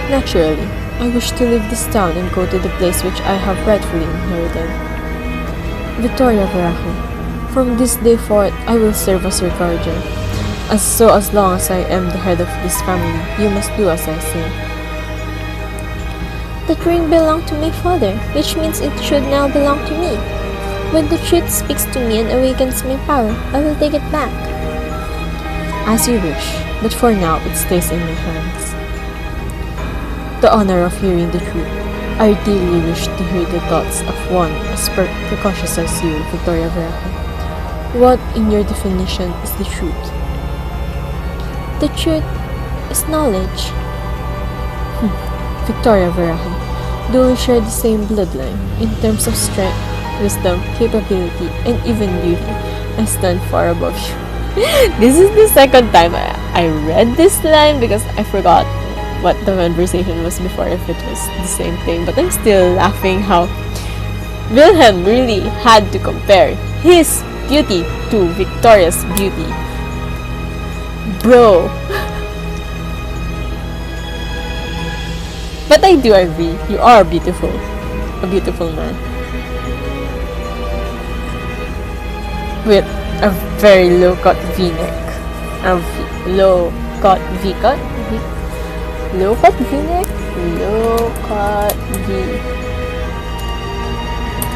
Naturally, I wish to leave this town and go to the place which I have rightfully inherited. Victoria Verace, from this day forth I will serve as your guardian. As long as I am the head of this family, you must do as I say. That ring belonged to my father, which means it should now belong to me. When the truth speaks to me and awakens my power, I will take it back. As you wish, but for now it stays in my hands. The honor of hearing the truth. I dearly wish to hear the thoughts of one as precocious as you, Victoria Verace. What, in your definition, is the truth? The truth is knowledge. Victoria Verace, do we share the same bloodline in terms of strength, wisdom, capability, and even beauty? I stand far above you. This is the second time I read this line because I forgot what the conversation was before, if it was the same thing, but I'm still laughing how Wilhelm really had to compare his beauty to Victoria's beauty. Bro. But I do agree, you are beautiful. A beautiful man. With a very low-cut v-neck. Low-cut v-cut? Low-cut v-neck? Low-cut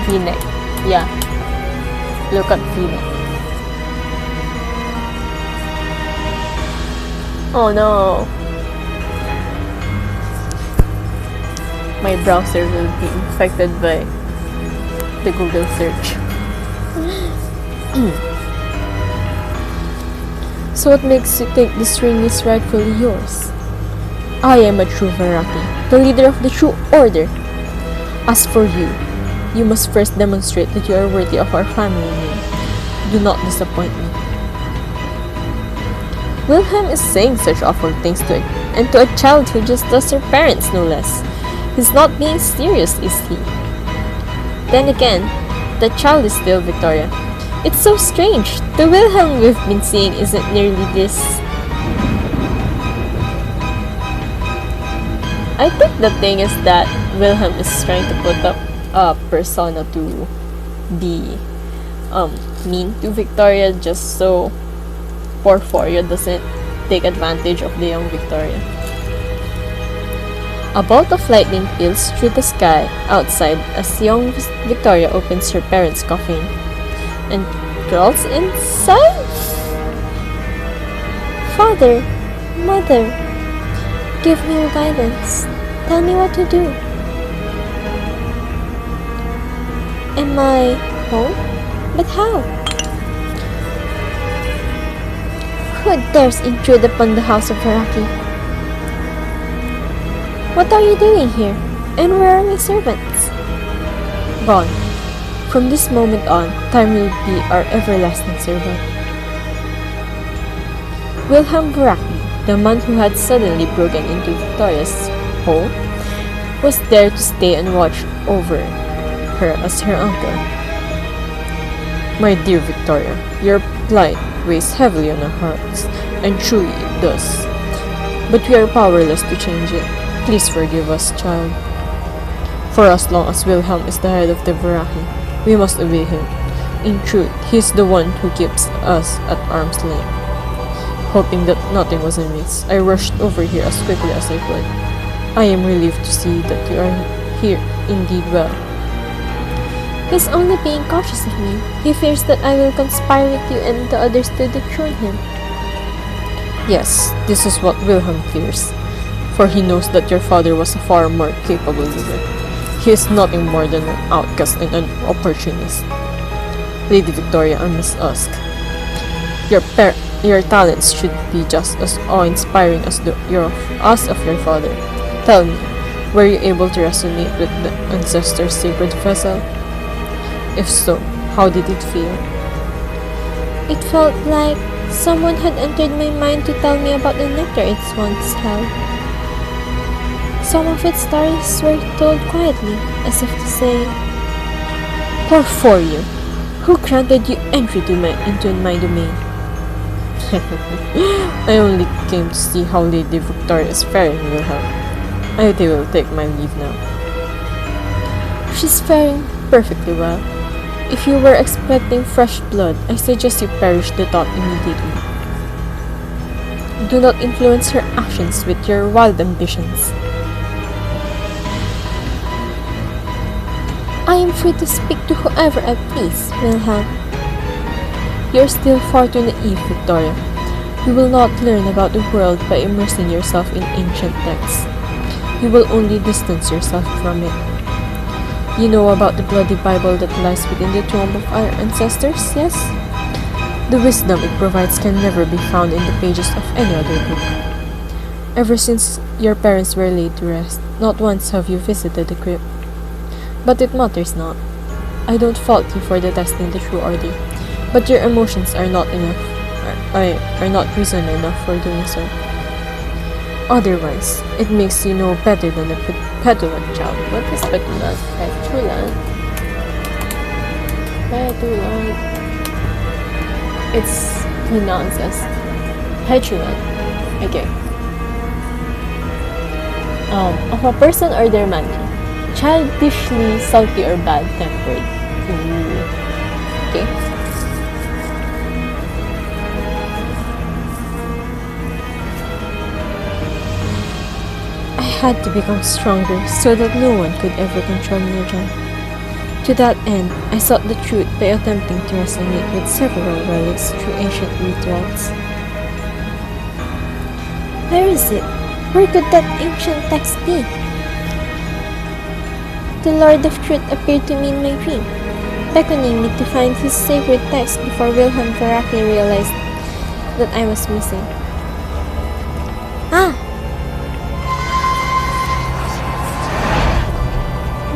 v-neck. Yeah. Low-cut v-neck. Oh no. My browser will be infected by the Google search. So what makes you think this ring is rightfully yours? I am a true Veraki, the leader of the true order. As for you, you must first demonstrate that you are worthy of our family name. Do not disappoint me. Wilhelm is saying such awful things to a child who just lost her parents, no less. He's not being serious, is he? Then again, the child is still Victoria. It's so strange. The Wilhelm we've been seeing isn't nearly this. I think the thing is that Wilhelm is trying to put up a persona to be mean to Victoria just so Porphyria doesn't take advantage of the young Victoria. A bolt of lightning peels through the sky outside as young Victoria opens her parents' coffin and crawls inside. Father, Mother, give me your guidance. Tell me what to do. Am I home? But how? Who dares intrude upon the house of Veraki? What are you doing here? And where are my servants? Gone. From this moment on, time will be our everlasting servant. Wilhelm Veraki, the man who had suddenly broken into Victoria's home, was there to stay and watch over her as her uncle. My dear Victoria, your plight weighs heavily on our hearts, and truly it does. But we are powerless to change it. Please forgive us, child. For as long as Wilhelm is the head of the Veraki, we must obey him. In truth, he is the one who keeps us at arm's length. Hoping that nothing was amiss, I rushed over here as quickly as I could. I am relieved to see that you are here indeed well. He's only being cautious of me. He fears that I will conspire with you and the others to dethrone him. Yes, this is what Wilhelm fears, for he knows that your father was a far more capable leader. He is nothing more than an outcast and an opportunist. Lady Victoria, I must ask, your talents should be just as awe-inspiring as as of your father. Tell me, were you able to resonate with the ancestor's sacred vessel? If so, how did it feel? It felt like someone had entered my mind to tell me about the nectar it once held. Some of its stories were told quietly, as if to say, Poor for you! Who granted you entry into my domain? I only came to see how Lady Victoria is faring, Wilhelm. I will take my leave now. She's faring perfectly well. If you were expecting fresh blood, I suggest you perish the thought immediately. Do not influence her actions with your wild ambitions. I am free to speak to whoever I please, Wilhelm. You're still far too naive, Victoria. You will not learn about the world by immersing yourself in ancient texts. You will only distance yourself from it. You know about the bloody Bible that lies within the tomb of our ancestors, yes? The wisdom it provides can never be found in the pages of any other book. Ever since your parents were laid to rest, not once have you visited the crypt. But it matters not. I don't fault you for detesting the true order, but your emotions are not reason enough for doing so. Otherwise, it makes you no better than a petulant child. What is petulant? Petulant? Petulant. It's pronounced as petulant. Okay. Of a person or their manner. Childishly sulky or bad-tempered. Okay. I had to become stronger so that no one could ever control me again. To that end, I sought the truth by attempting to resonate with several relics through ancient rituals. Where is it? Where could that ancient text be? The Lord of Truth appeared to me in my dream, beckoning me to find his sacred text before Wilhelm correctly realized that I was missing. Ah!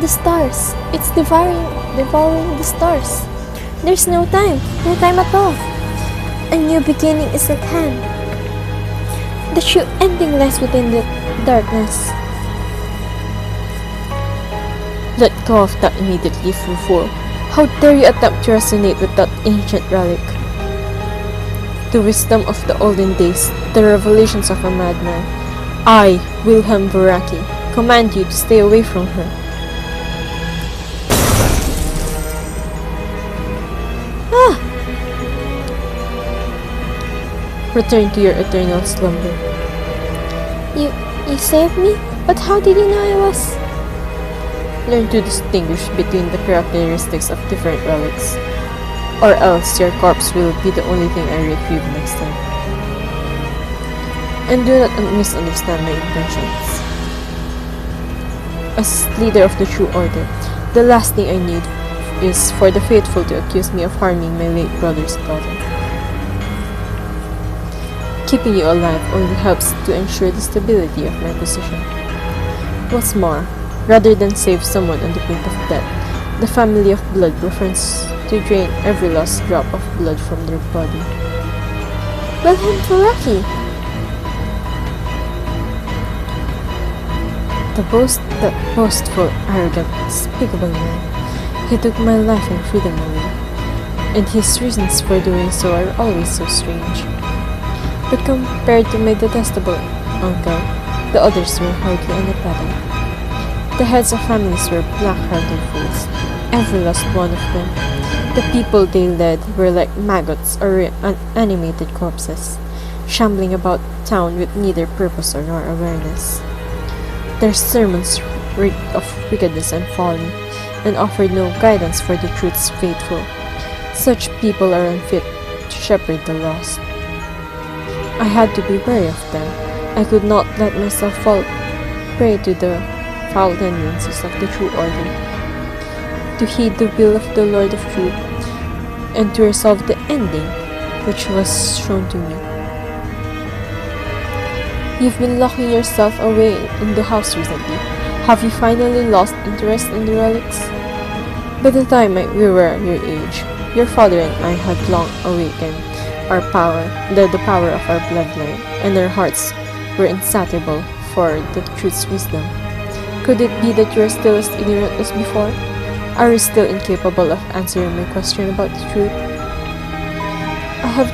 The stars! It's devouring the stars. There's no time at all. A new beginning is at hand. The true ending lies within the darkness. Let go of that immediately, fool. How dare you attempt to resonate with that ancient relic? The wisdom of the olden days, the revelations of a madman. I, Wilhelm Boraki, command you to stay away from her. Ah! Return to your eternal slumber. You saved me? But how did you know I was... Learn to distinguish between the characteristics of different relics, or else your corpse will be the only thing I retrieve next time. And do not misunderstand my intentions. As leader of the True Order, the last thing I need is for the faithful to accuse me of harming my late brother's daughter. Keeping you alive only helps to ensure the stability of my position. What's more, rather than save someone on the brink of death, the family of blood prefers to drain every last drop of blood from their body. Wilhelm Boraki! That boastful, arrogant, despicable man. He took my life and freedom away, and his reasons for doing so are always so strange. But compared to my detestable uncle, the others were hardly any better. The heads of families were black-hearted fools, every last one of them. The people they led were like maggots or animated corpses, shambling about town with neither purpose nor awareness. Their sermons reeked of wickedness and folly, and offered no guidance for the truth's faithful. Such people are unfit to shepherd the lost. I had to be wary of them. I could not let myself fall prey to the foul tendencies of the True Order. To heed the will of the Lord of Truth, and to resolve the ending, which was shown to me. You've been locking yourself away in the house recently. Have you finally lost interest in the relics? By the time we were your age, your father and I had long awakened the power of our bloodline, and our hearts were insatiable for the truth's wisdom. Could it be that you are still as ignorant as before? Are you still incapable of answering my question about the truth? I have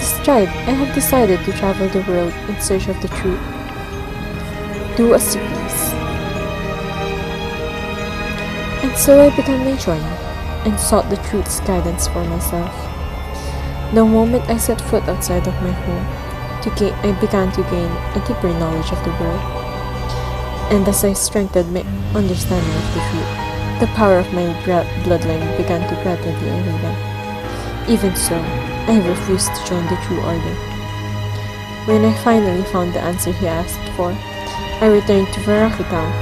decided to travel the world in search of the truth. Do as you please. And so I began my journey, and sought the truth's guidance for myself. The moment I set foot outside of my home, I began to gain a deeper knowledge of the world. And as I strengthened my understanding of the truth, the power of my bloodline began to gradually awaken. Even so, I refused to join the True Order. When I finally found the answer he asked for, I returned to Veraki Town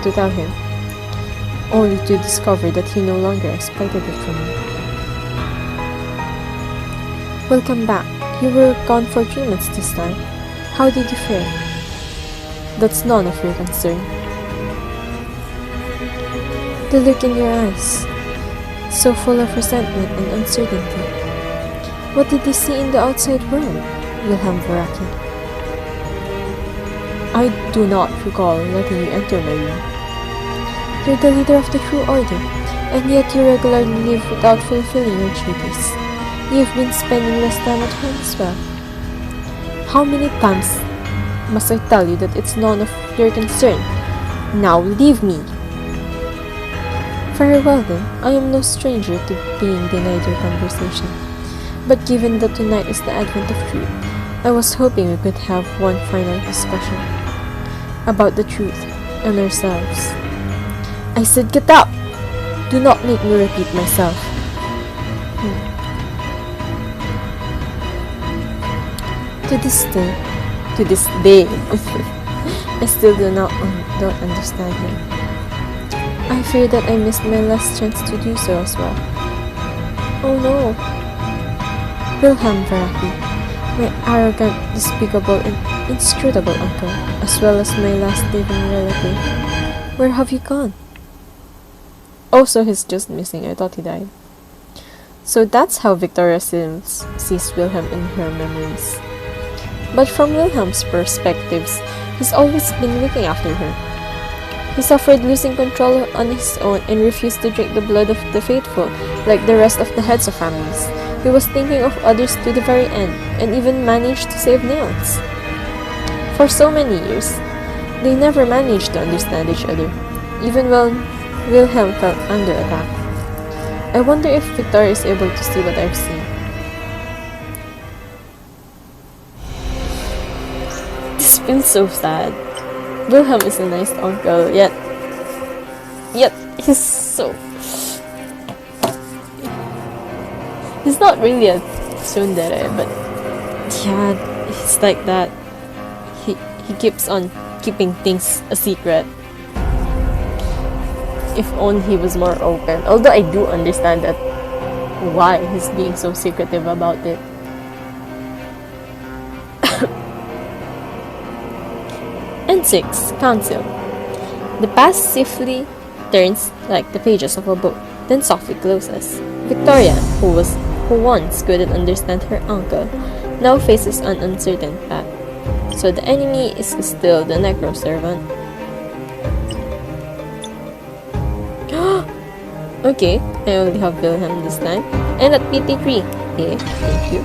to tell him, only to discover that he no longer expected it from me. Welcome back. You were gone for 3 months this time. How did you fare? That's none of your concern. The look in your eyes, so full of resentment and uncertainty. What did you see in the outside world, Wilhelm Veraki? I do not recall letting you enter my room. You're the leader of the True Order, and yet you regularly live without fulfilling your duties. You've been spending less time at home as well. How many times must I tell you that it's none of your concern? Now leave me! Very well then, I am no stranger to being denied your conversation. But given that tonight is the advent of truth, I was hoping we could have one final discussion about the truth and ourselves. I said get up! Do not make me repeat myself. To this day, I still don't understand him. I fear that I missed my last chance to do so as well. Oh no! Wilhelm Veraki, my arrogant, despicable, and inscrutable uncle, as well as my last living relative. Where have you gone? Oh, so he's just missing. I thought he died. So that's how Victoria sees Wilhelm in her memories. But from Wilhelm's perspectives, he's always been looking after her. He suffered losing control on his own and refused to drink the blood of the faithful like the rest of the heads of families. He was thinking of others to the very end, and even managed to save Nils. For so many years, they never managed to understand each other, even when Wilhelm felt under attack. I wonder if Victoria is able to see what I've seen. This feels so sad. Wilhelm is a nice uncle, yet he's so... He's not really a tsundere, but yeah, he's like that. He keeps on keeping things a secret. If only he was more open. Although I do understand that why he's being so secretive about it. And 6. Council. The past swiftly turns like the pages of a book, then softly closes. Victoria, who once couldn't understand her uncle, now faces an uncertain path. So the enemy is still the necroservant. Okay, I only have Wilhelm this time. And at PT3. Okay, thank you.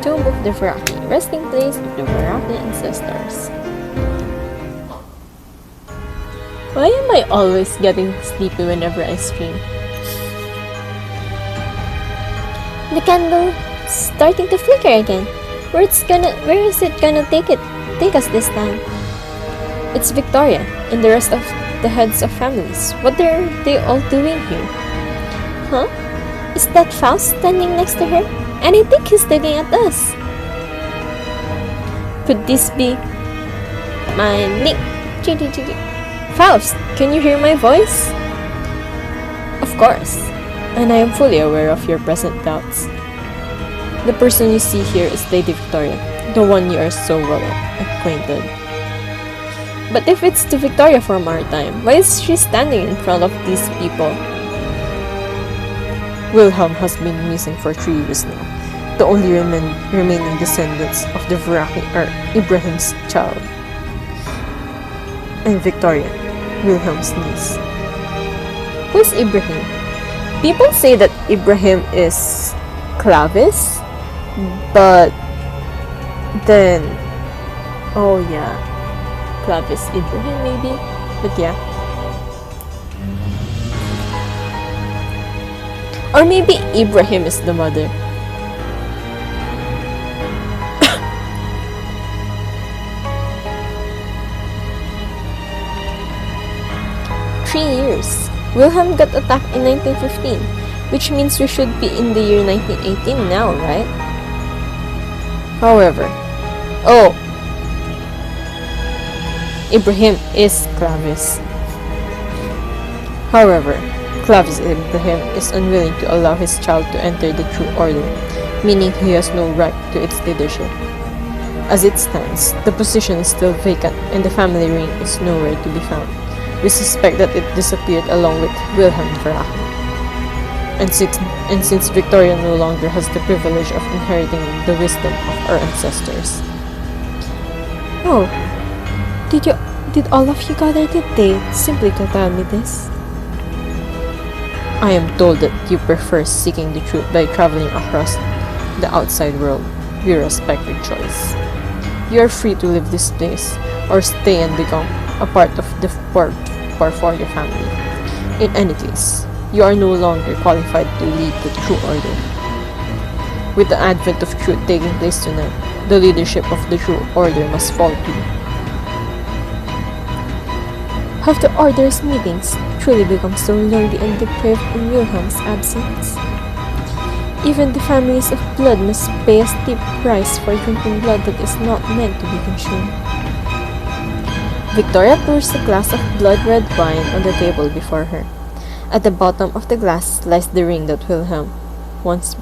Tomb of the Veraki, resting place of the Veraki ancestors. Why am I always getting sleepy whenever I stream? The candle starting to flicker again. Where is it gonna take us this time? It's Victoria and the rest of the heads of families. What are they all doing here? Huh? Is that Faust standing next to her? And I think he's looking at us. Could this be my link? Faust, can you hear my voice? Of course. and I am fully aware of your present doubts. The person you see here is Lady Victoria, the one you are so well acquainted. But if it's the Victoria from our time, why is she standing in front of these people? Wilhelm has been missing for 3 years now. The only remaining descendants of the Veraki are Ibrahim's child and Victoria, Wilhelm's niece. Who is Ibrahim? People say that Ibrahim is Clavis, but then, oh yeah, Clavis Ibrahim maybe, but yeah. Or maybe Ibrahim is the mother. Years. Wilhelm got attacked in 1915, which means we should be in the year 1918 now, right? However, Ibrahim is Clavis. However, Clavis Ibrahim is unwilling to allow his child to enter the true order, meaning he has no right to its leadership. As it stands, the position is still vacant and the family ring is nowhere to be found. We suspect that it disappeared along with Wilhelm Veraki. And since Victoria no longer has the privilege of inheriting the wisdom of our ancestors. Oh, did all of you gather today simply to tell me this? I am told that you prefer seeking the truth by traveling across the outside world. We respect your choice. You are free to leave this place or stay and become a part of the Porforio family. In any case, you are no longer qualified to lead the true order. With the advent of truth taking place tonight, the leadership of the true order must fall to you. Have the order's meetings truly become so lordy and depraved in Wilhelm's absence? Even the families of blood must pay a steep price for drinking blood that is not meant to be consumed. Victoria pours a glass of blood-red wine on the table before her. At the bottom of the glass lies the ring that Wilhelm once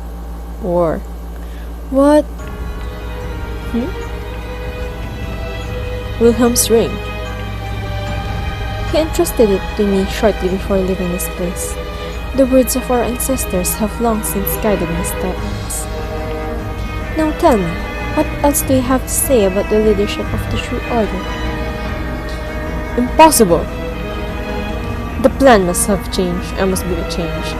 wore. What? Wilhelm's ring. He entrusted it to me shortly before leaving this place. The words of our ancestors have long since guided my steps. Now tell me, what else do you have to say about the leadership of the true order? Impossible! The plan must have changed. I must be the change.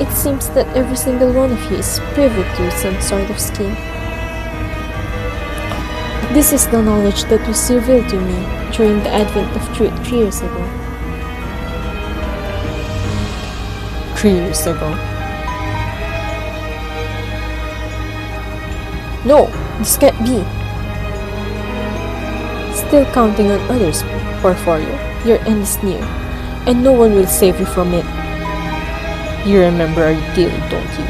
It seems that every single one of you is privy to some sort of scheme. This is the knowledge that was revealed to me during the advent of truth 3 years ago. 3 years ago? No, this can't be. Still counting on others, Porforio. Your end is near, and no one will save you from it. You remember our deal, don't you?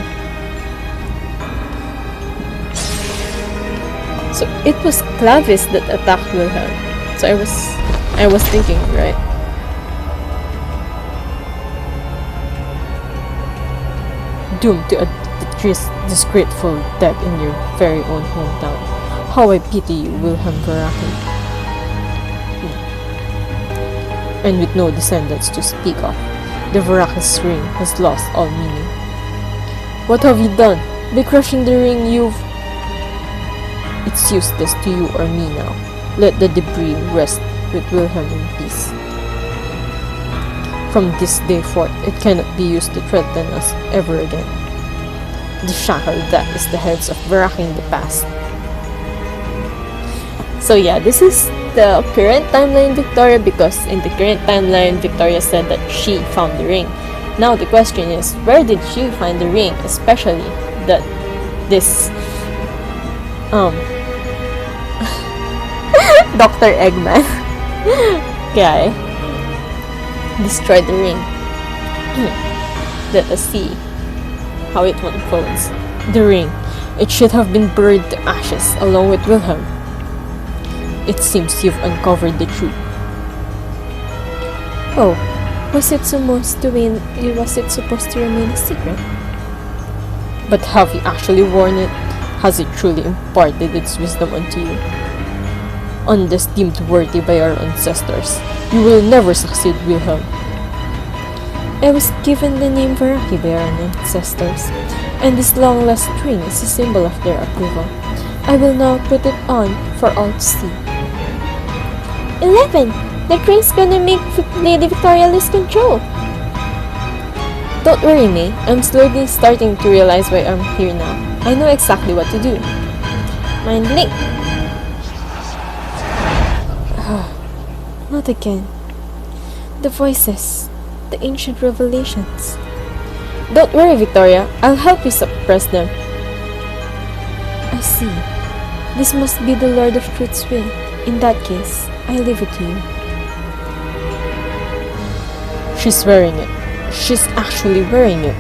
So it was Clavis that attacked Wilhelm. So I was thinking, right? Doomed to a disgraceful death in your very own hometown. How I pity you, Wilhelm Veraki. And with no descendants to speak of, the Veraki's ring has lost all meaning. What have you done? By crushing the ring, It's useless to you or me now. Let the debris rest with Wilhelm in peace. From this day forth, it cannot be used to threaten us ever again. The shackle that is the heads of Veraki in the past. So yeah, this is the current timeline Victoria, because in the current timeline Victoria said that she found the ring. Now the question is, where did she find the ring, especially that this Dr. Eggman guy destroyed the ring. Let us see how it unfolds. The ring, it should have been burned to ashes along with Wilhelm. It seems you've uncovered the truth. Oh, Was it supposed to remain a secret? But have you actually worn it? Has it truly imparted its wisdom unto you? Unless deemed worthy by our ancestors, you will never succeed, Wilhelm. I was given the name Varaki by our ancestors, and this long-lost ring is a symbol of their approval. I will now put it on for all to see. 11! The ring's gonna make Lady Victoria lose control! Don't worry, May. I'm slowly starting to realize why I'm here now. I know exactly what to do. Mind link! Not again. The voices. The ancient revelations. Don't worry, Victoria. I'll help you suppress them. I see. This must be the Lord of Truth's will. In that case, I leave it to you. She's wearing it. She's actually wearing it.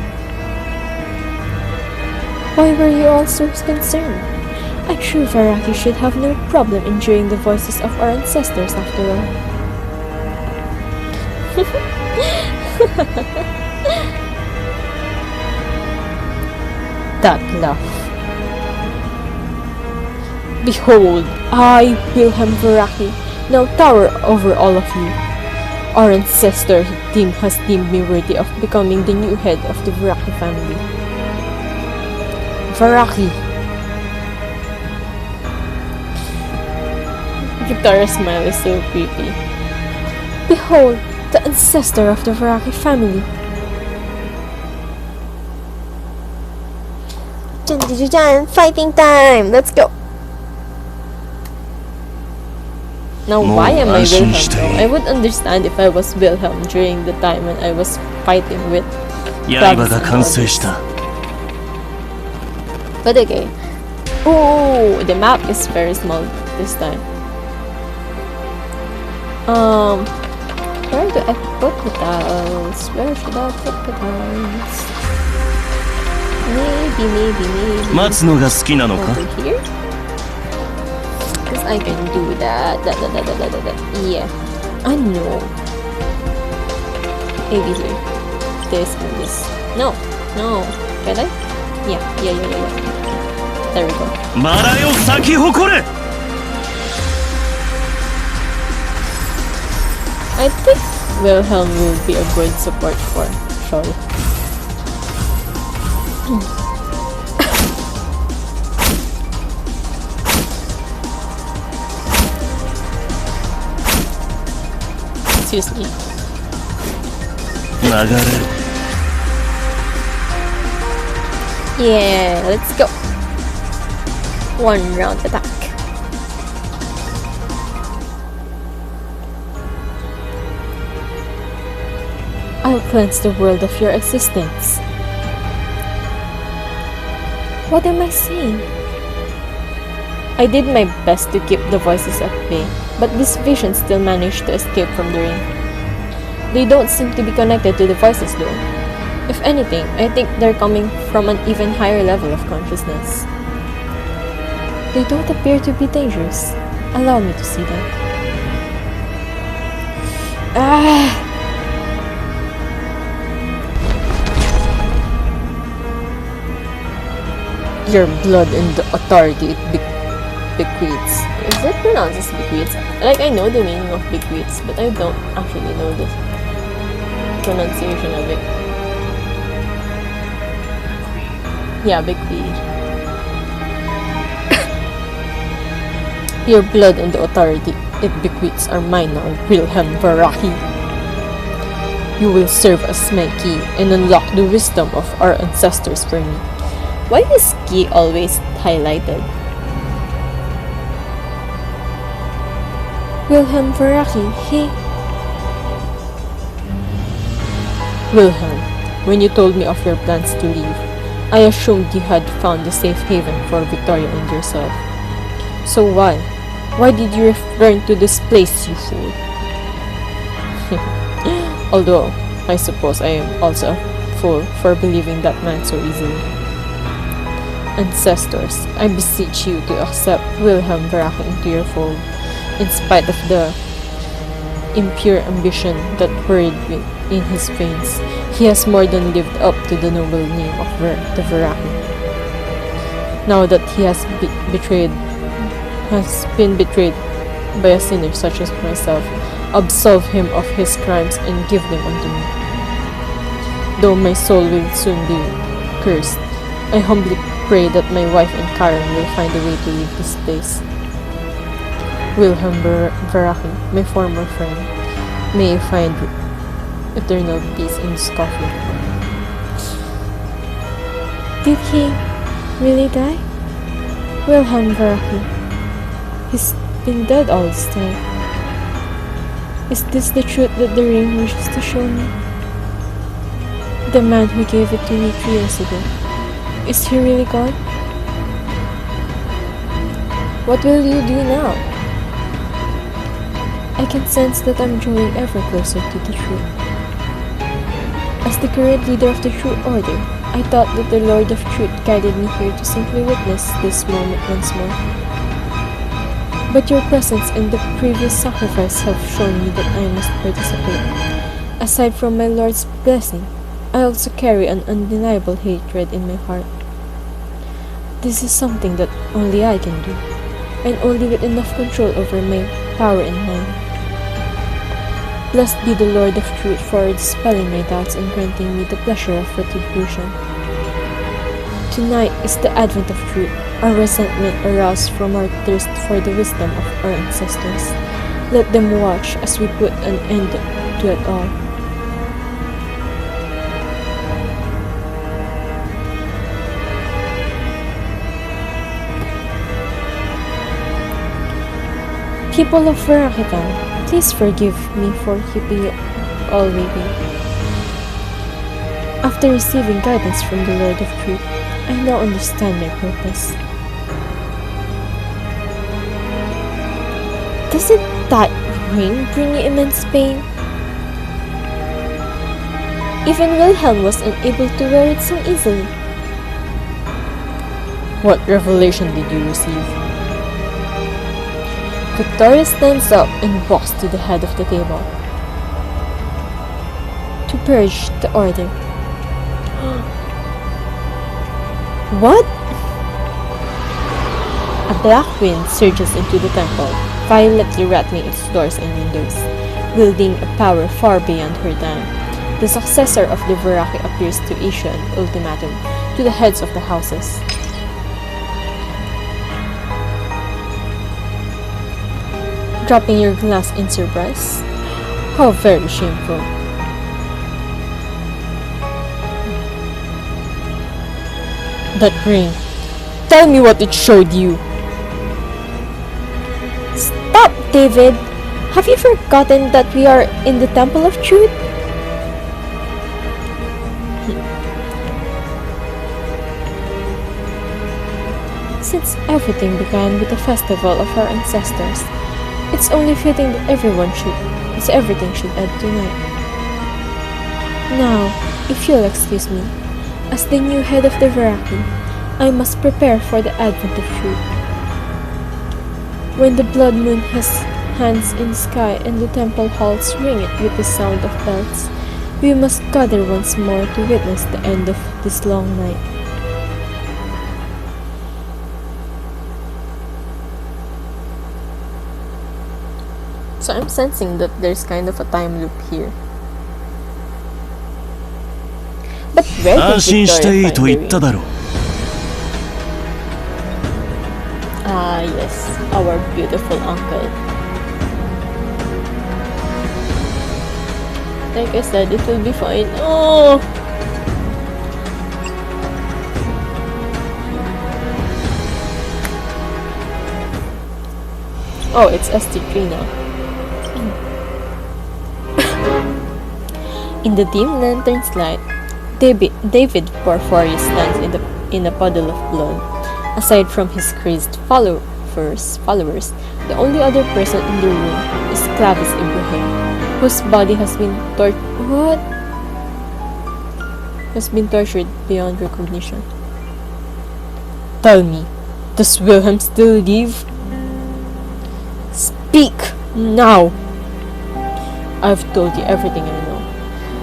Why were you all so concerned? A true Varaki should have no problem enduring the voices of our ancestors after all. That laugh. Behold, I, Wilhelm Varaki, now tower over all of you. Our ancestor has deemed me worthy of becoming the new head of the Varaki family. Varaki. Victoria's smile is so creepy. Behold, the ancestor of the Varaki family. Dun, dun, dun, dun. Fighting time! Let's go! Now, why am I Wilhelm though? I would understand if I was Wilhelm during the time when I was fighting with Travis and others. But okay. Oh, the map is very small this time. Where do I put the tiles? Where should I put the tiles? Maybe. 待つのが好きなのか Over here? Because I can do that. Yeah. I know. Maybe here. This and this. No. Can I? Yeah. There we go. マラよ咲き誇れ I think Wilhelm will be a good support for Shaw. Excuse me. 流れる Yeah, let's go. One round attack. I'll cleanse the world of your existence. What am I saying? I did my best to keep the voices at bay, but these visions still managed to escape from the ring. They don't seem to be connected to the voices though. If anything, I think they're coming from an even higher level of consciousness. They don't appear to be dangerous. Allow me to see them. Your blood and the authority it bequeaths. Is it pronounced as bequeaths? Like, I know the meaning of bequeaths, but I don't actually know the pronunciation of it. Yeah, bequeath. Your blood and the authority it bequeaths are mine now, Wilhelm Varaki. You will serve as my key and unlock the wisdom of our ancestors for me. Why is key always highlighted? Wilhelm Varaki, he... Wilhelm, when you told me of your plans to leave, I assumed you had found a safe haven for Victoria and yourself. So why? Why did you return to this place, you fool? Although, I suppose I am also a fool for believing that man so easily. Ancestors, I beseech you to accept Wilhelm Varaki into your fold, in spite of the impure ambition that whirled in his veins. He has more than lived up to the noble name of the Veraki. Now that he has been betrayed by a sinner such as myself, absolve him of his crimes and give them unto me. Though my soul will soon be cursed, I humbly pray that my wife and Karen will find a way to leave this place. Wilhelm Veraki, my former friend, may find eternal peace in his coffin. Did he really die? Wilhelm Veraki. He's been dead all this time. Is this the truth that the ring wishes to show me? The man who gave it to me 3 years ago. Is he really gone? What will you do now? I can sense that I'm drawing ever closer to the truth. As the current leader of the True Order, I thought that the Lord of Truth guided me here to simply witness this moment once more. But your presence and the previous sacrifice have shown me that I must participate. Aside from my Lord's blessing, I also carry an undeniable hatred in my heart. This is something that only I can do, and only with enough control over my power and mind. Blessed be the Lord of Truth for dispelling my doubts and granting me the pleasure of retribution. Tonight is the advent of truth, our resentment aroused from our thirst for the wisdom of our ancestors. Let them watch as we put an end to it all. People of Verakitan, please forgive me for keeping you all waiting. After receiving guidance from the Lord of Truth, I now understand my purpose. Doesn't that ring bring you immense pain? Even Wilhelm was unable to wear it so easily. What revelation did you receive? Victoria stands up and walks to the head of the table. To purge the order. What? A black wind surges into the temple, violently rattling its doors and windows, wielding a power far beyond her time. The successor of the Veraki appears to issue an ultimatum to the heads of the houses. Dropping your glass in surprise? How very shameful. That ring. Tell me what it showed you. Stop, David! Have you forgotten that we are in the Temple of Truth? Since everything began with the festival of our ancestors, it's only fitting that everything should end tonight. Now, if you'll excuse me, as the new head of the Veraki, I must prepare for the advent of truth. When the blood moon has hands in the sky and the temple halls ring it with the sound of bells, we must gather once more to witness the end of this long night. So I'm sensing that there's kind of a time loop here. But where did 安心してい Victoria いと find 言 the った ring? だろう。 Ah, yes, our beautiful uncle. Like I said, it will be fine. Oh! Oh, it's ST3 now. In the dim lantern's light, David Porphyrius stands in a puddle of blood. Aside from his crazed followers, the only other person in the room is Clavis Ibrahim, whose body has been tortured beyond recognition. Tell me, does Wilhelm still live? Speak now! I've told you everything I know.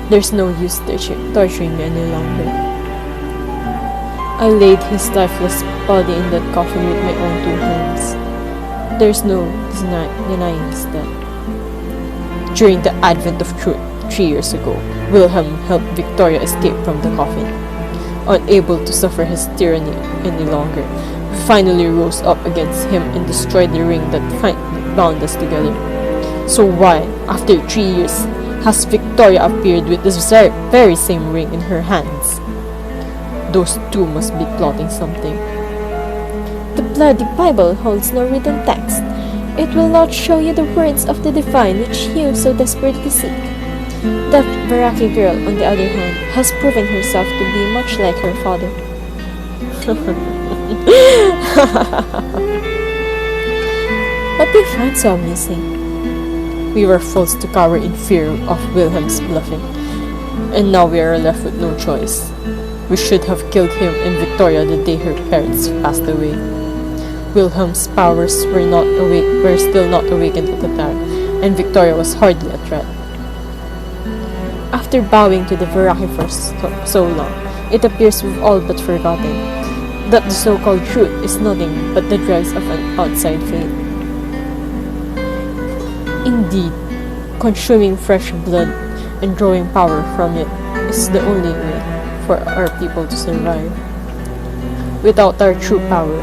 There's no use torturing me any longer. I laid his lifeless body in that coffin with my own 2 hands. There's no denying his death. During the advent of truth 3 years ago, Wilhelm helped Victoria escape from the coffin. Unable to suffer his tyranny any longer, we finally rose up against him and destroyed the ring that bound us together. So why, after 3 years, has Victoria appeared with this very same ring in her hands? Those two must be plotting something. The bloody Bible holds no written text. It will not show you the words of the divine which you so desperately seek. That Veraki girl, on the other hand, has proven herself to be much like her father. What do you find so amusing? We were forced to cower in fear of Wilhelm's bluffing, and now we are left with no choice. We should have killed him and Victoria the day her parents passed away. Wilhelm's powers were still not awakened at the time, and Victoria was hardly a threat. After bowing to the Veraki for so long, it appears we've all but forgotten that the so-called truth is nothing but the dregs of an outside fate. Indeed, consuming fresh blood and drawing power from it is the only way for our people to survive. Without our true power,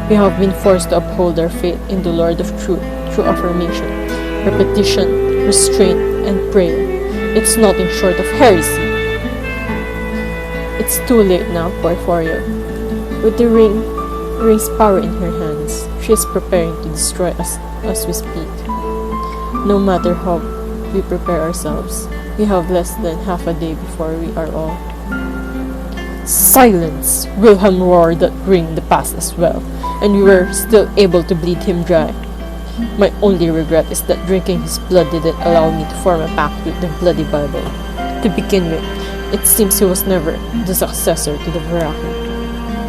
we have been forced to uphold our faith in the Lord of Truth through affirmation, repetition, restraint, and prayer. It's nothing short of heresy. It's too late now, Porphyria. With the ring's power in her hands, she is preparing to destroy us as we speak. No matter how we prepare ourselves, we have less than half a day before we are all. Silence! Wilhelm roared that ring the past as well, and we were still able to bleed him dry. My only regret is that drinking his blood didn't allow me to form a pact with the bloody Bible. To begin with, it seems he was never the successor to the Veraki.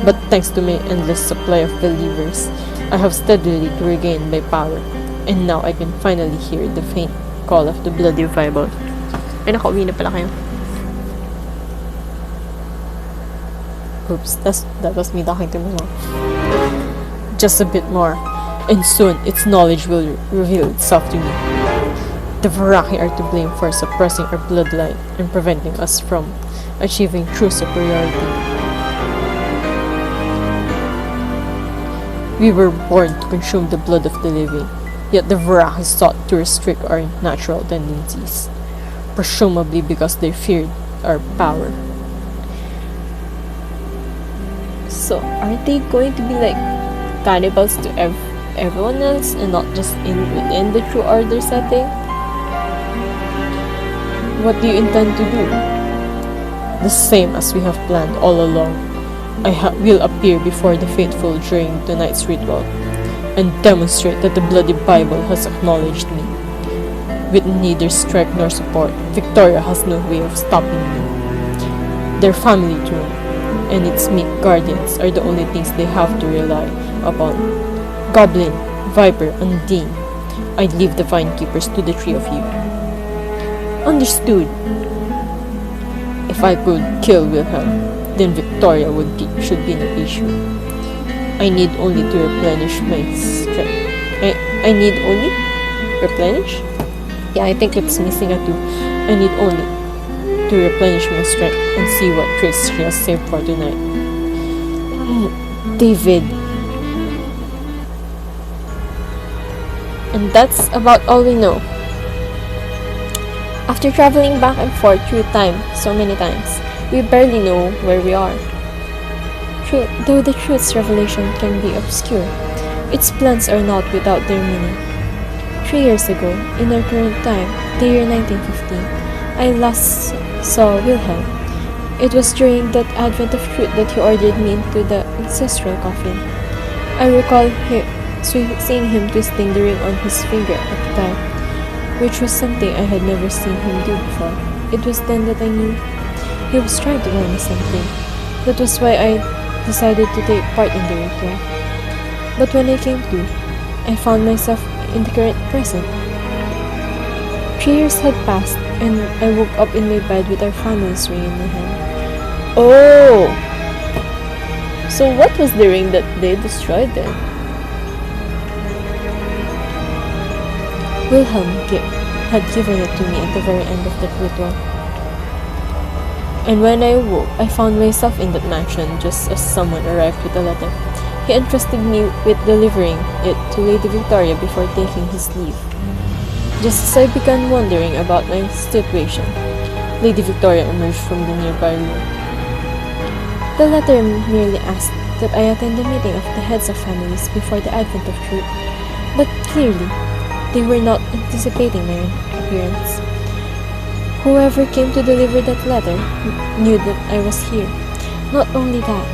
But thanks to my endless supply of believers, I have steadily regained my power, and now I can finally hear the faint call of the bloody Bible. Ay, nakauwi na pala kayo. Oops, that was me talking to my mom. Just a bit more, and soon its knowledge will reveal itself to me. The Veraki are to blame for suppressing our bloodline and preventing us from achieving true superiority. We were born to consume the blood of the living, yet the Veraki sought to restrict our natural tendencies, presumably because they feared our power. So, are they going to be like cannibals to everyone else and not just within the True Order setting? What do you intend to do? The same as we have planned all along. I will appear before the faithful during tonight's ritual and demonstrate that the bloody Bible has acknowledged me. With neither strength nor support, Victoria has no way of stopping me. Their family throne and its meek guardians are the only things they have to rely upon. Goblin, Viper, Undine, I'd leave the Vine Keepers to the three of you. Understood. If I could kill Wilhelm, then Victoria should be no issue. I need only to replenish my strength. I need only? Replenish? Yeah, I think it's missing a 2. I need only to replenish my strength and see what tricks she has saved for tonight. David. And that's about all we know. After traveling back and forth through time so many times, we barely know where we are. Though the truth's revelation can be obscure, its plans are not without their meaning. 3 years ago, in our current time, the year 1915, I last saw Wilhelm. It was during that advent of truth that he ordered me into the ancestral coffin. I recall seeing him twisting the ring on his finger at the time, which was something I had never seen him do before. It was then that I knew he was trying to tell me something. That was why I decided to take part in the ritual. But when I came to, I found myself in the current present. 3 years had passed, and I woke up in my bed with our family's ring in my hand. Oh! So what was the ring that they destroyed then? Wilhelm had given it to me at the very end of that ritual. And when I awoke, I found myself in that mansion just as someone arrived with a letter. He entrusted me with delivering it to Lady Victoria before taking his leave. Just as I began wondering about my situation, Lady Victoria emerged from the nearby room. The letter merely asked that I attend a meeting of the heads of families before the advent of truth, but clearly, they were not anticipating my appearance. Whoever came to deliver that letter knew that I was here. Not only that,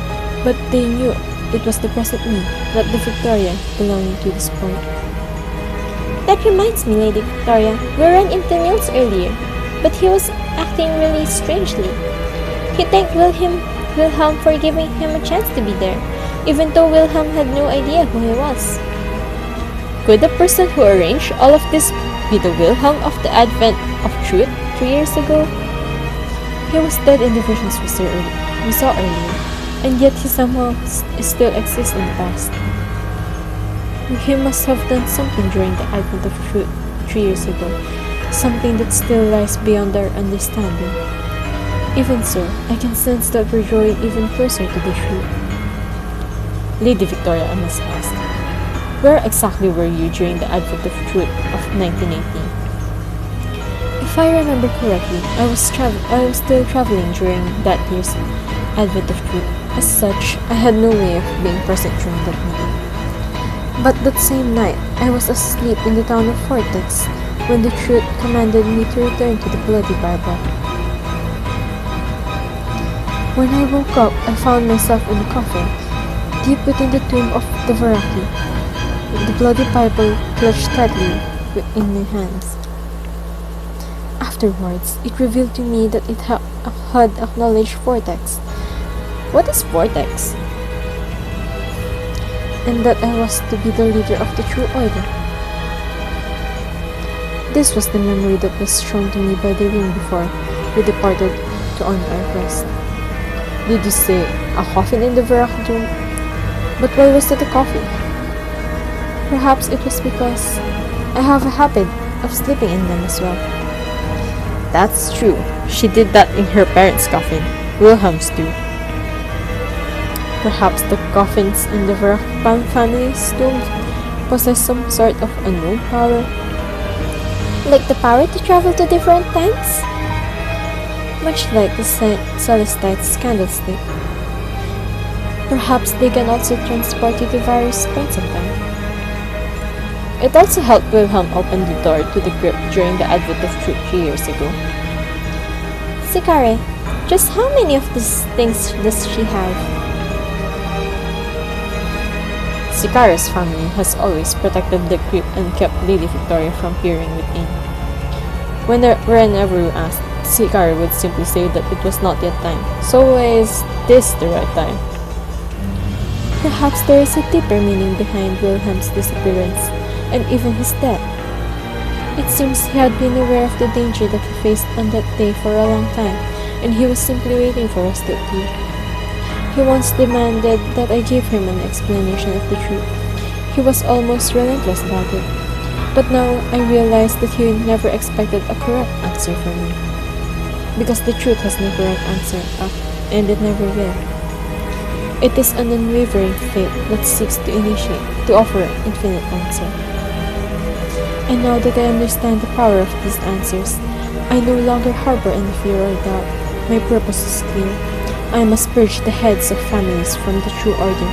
but they knew it was the present me, not the Victoria belonging to this point. That reminds me, Lady Victoria, we ran into Niels earlier, but he was acting really strangely. He thanked Wilhelm for giving him a chance to be there, even though Wilhelm had no idea who he was. Could the person who arranged all of this be the Wilhelm of the advent of truth 3 years ago? He was dead in the visions we saw earlier, and yet he somehow still exists in the past. He must have done something during the advent of truth 3 years ago, something that still lies beyond our understanding. Even so, I can sense that we're drawing even closer to the truth. Lady Victoria, I must ask, where exactly were you during the advent of truth of 1918? If I remember correctly, I was still traveling during that year's advent of truth. As such, I had no way of being present during that meeting. But that same night, I was asleep in the town of Vortex when the truth commanded me to return to the Bloody Bible. When I woke up, I found myself in a coffin, deep within the tomb of the Varaki, with the Bloody Bible clutched tightly in my hands. Afterwards, it revealed to me that it had acknowledged Vortex. What is Vortex? And that I was to be the leader of the True Order. This was the memory that was shown to me by the ring before we departed to honor our quest. Did you say a coffin in the Varaki tomb? But why was it a coffin? Perhaps it was because I have a habit of sleeping in them as well. That's true. She did that in her parents' coffin, Wilhelm's too. Perhaps the coffins in the Verachpan family's tombs possess some sort of unknown power. Like the power to travel to different times? Much like the Celestite's candlestick. Perhaps they can also transport you to various points of time. It also helped Wilhelm open the door to the crypt during the advent of truth 3 years ago. Sikare, just how many of these things does she have? Sikare's family has always protected the crypt and kept Lady Victoria from peering within. Whenever we asked, Sikare would simply say that it was not yet time. So is this the right time? Perhaps there is a deeper meaning behind Wilhelm's disappearance, and even his death. It seems he had been aware of the danger that he faced on that day for a long time, and he was simply waiting for us to appear. He once demanded that I give him an explanation of the truth. He was almost relentless about it. But now I realize that he never expected a correct answer from me. Because the truth has no correct answer, and it never will. It is an unwavering faith that seeks to offer an infinite answer. And now that I understand the power of these answers, I no longer harbor any fear or doubt. My purpose is clear. I must purge the heads of families from the True Order.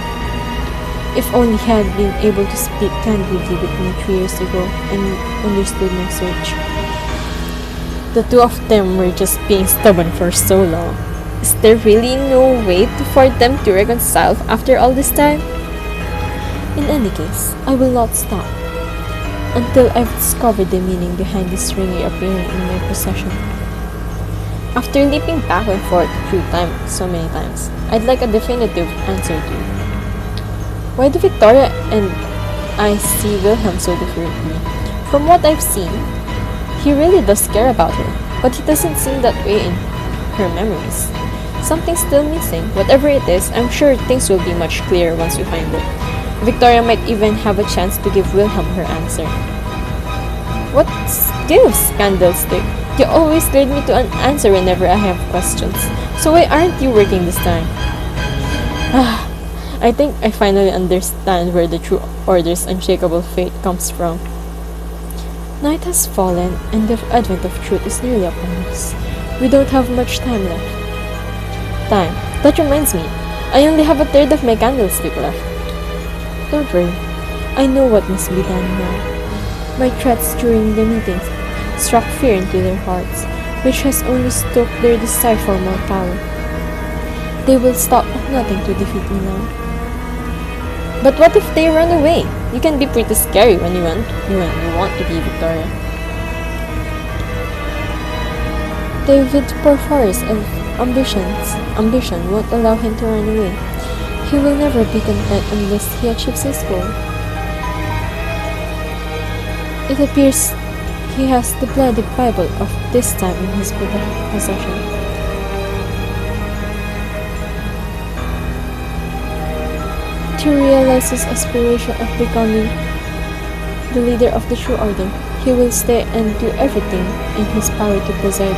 If only he had been able to speak candidly with me 3 years ago and understood my search. The two of them were just being stubborn for so long. Is there really no way for them to reconcile after all this time? In any case, I will not stop until I've discovered the meaning behind this ring appearing in my possession. After leaping back and forth through time so many times, I'd like a definitive answer to it. Why do Victoria and I see Wilhelm so differently? From what I've seen, He really does care about her, but he doesn't seem that way in her memories. Something's still missing. Whatever it is, I'm sure things will be much clearer once we find it. Victoria might even have a chance to give Wilhelm her answer. What gives, Candlestick? You always lead me to an answer whenever I have questions. So why aren't you working this time? I think I finally understand where the true order's unshakable fate comes from. Night has fallen, and the advent of truth is nearly upon us. We don't have much time left. Time. That reminds me. I only have a third of my candlestick left. Don't worry. I know what must be done now. My threats during the meetings struck fear into their hearts, which has only stoked their desire for more power. They will stop at nothing to defeat me now. But what if they run away? You can be pretty scary when you want to be Victoria. David Porphyry's ambition won't allow him to run away. He will never be content unless he achieves his goal. It appears he has the bloody Bible of this time in his possession. To realize his aspiration of becoming the leader of the True Order, he will stay and do everything in his power to preside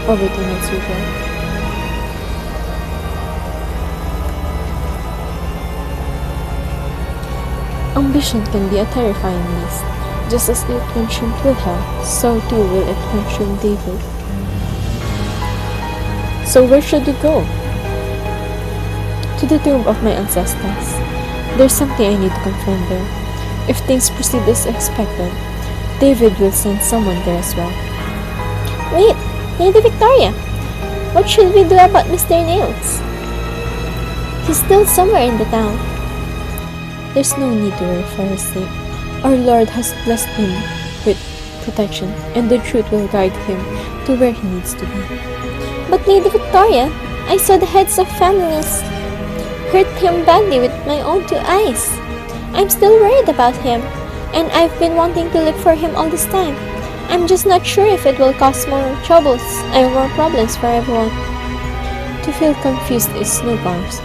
over tonight's ritual. Ambition can be a terrifying beast. Just as it consumed Wilhelm, so too will it consume David. So where should we go? To the tomb of my ancestors. There's something I need to confirm there. If things proceed as expected, David will send someone there as well. Wait, Lady Victoria, what should we do about Mr. Nails? He's still somewhere in the town. There's no need to worry for his sake. Our Lord has blessed him with protection, and the truth will guide him to where he needs to be. But Lady Victoria, I saw the heads of families hurt him badly with my own two eyes. I'm still worried about him, and I've been wanting to look for him all this time. I'm just not sure if it will cause more more problems for everyone. To feel confused is no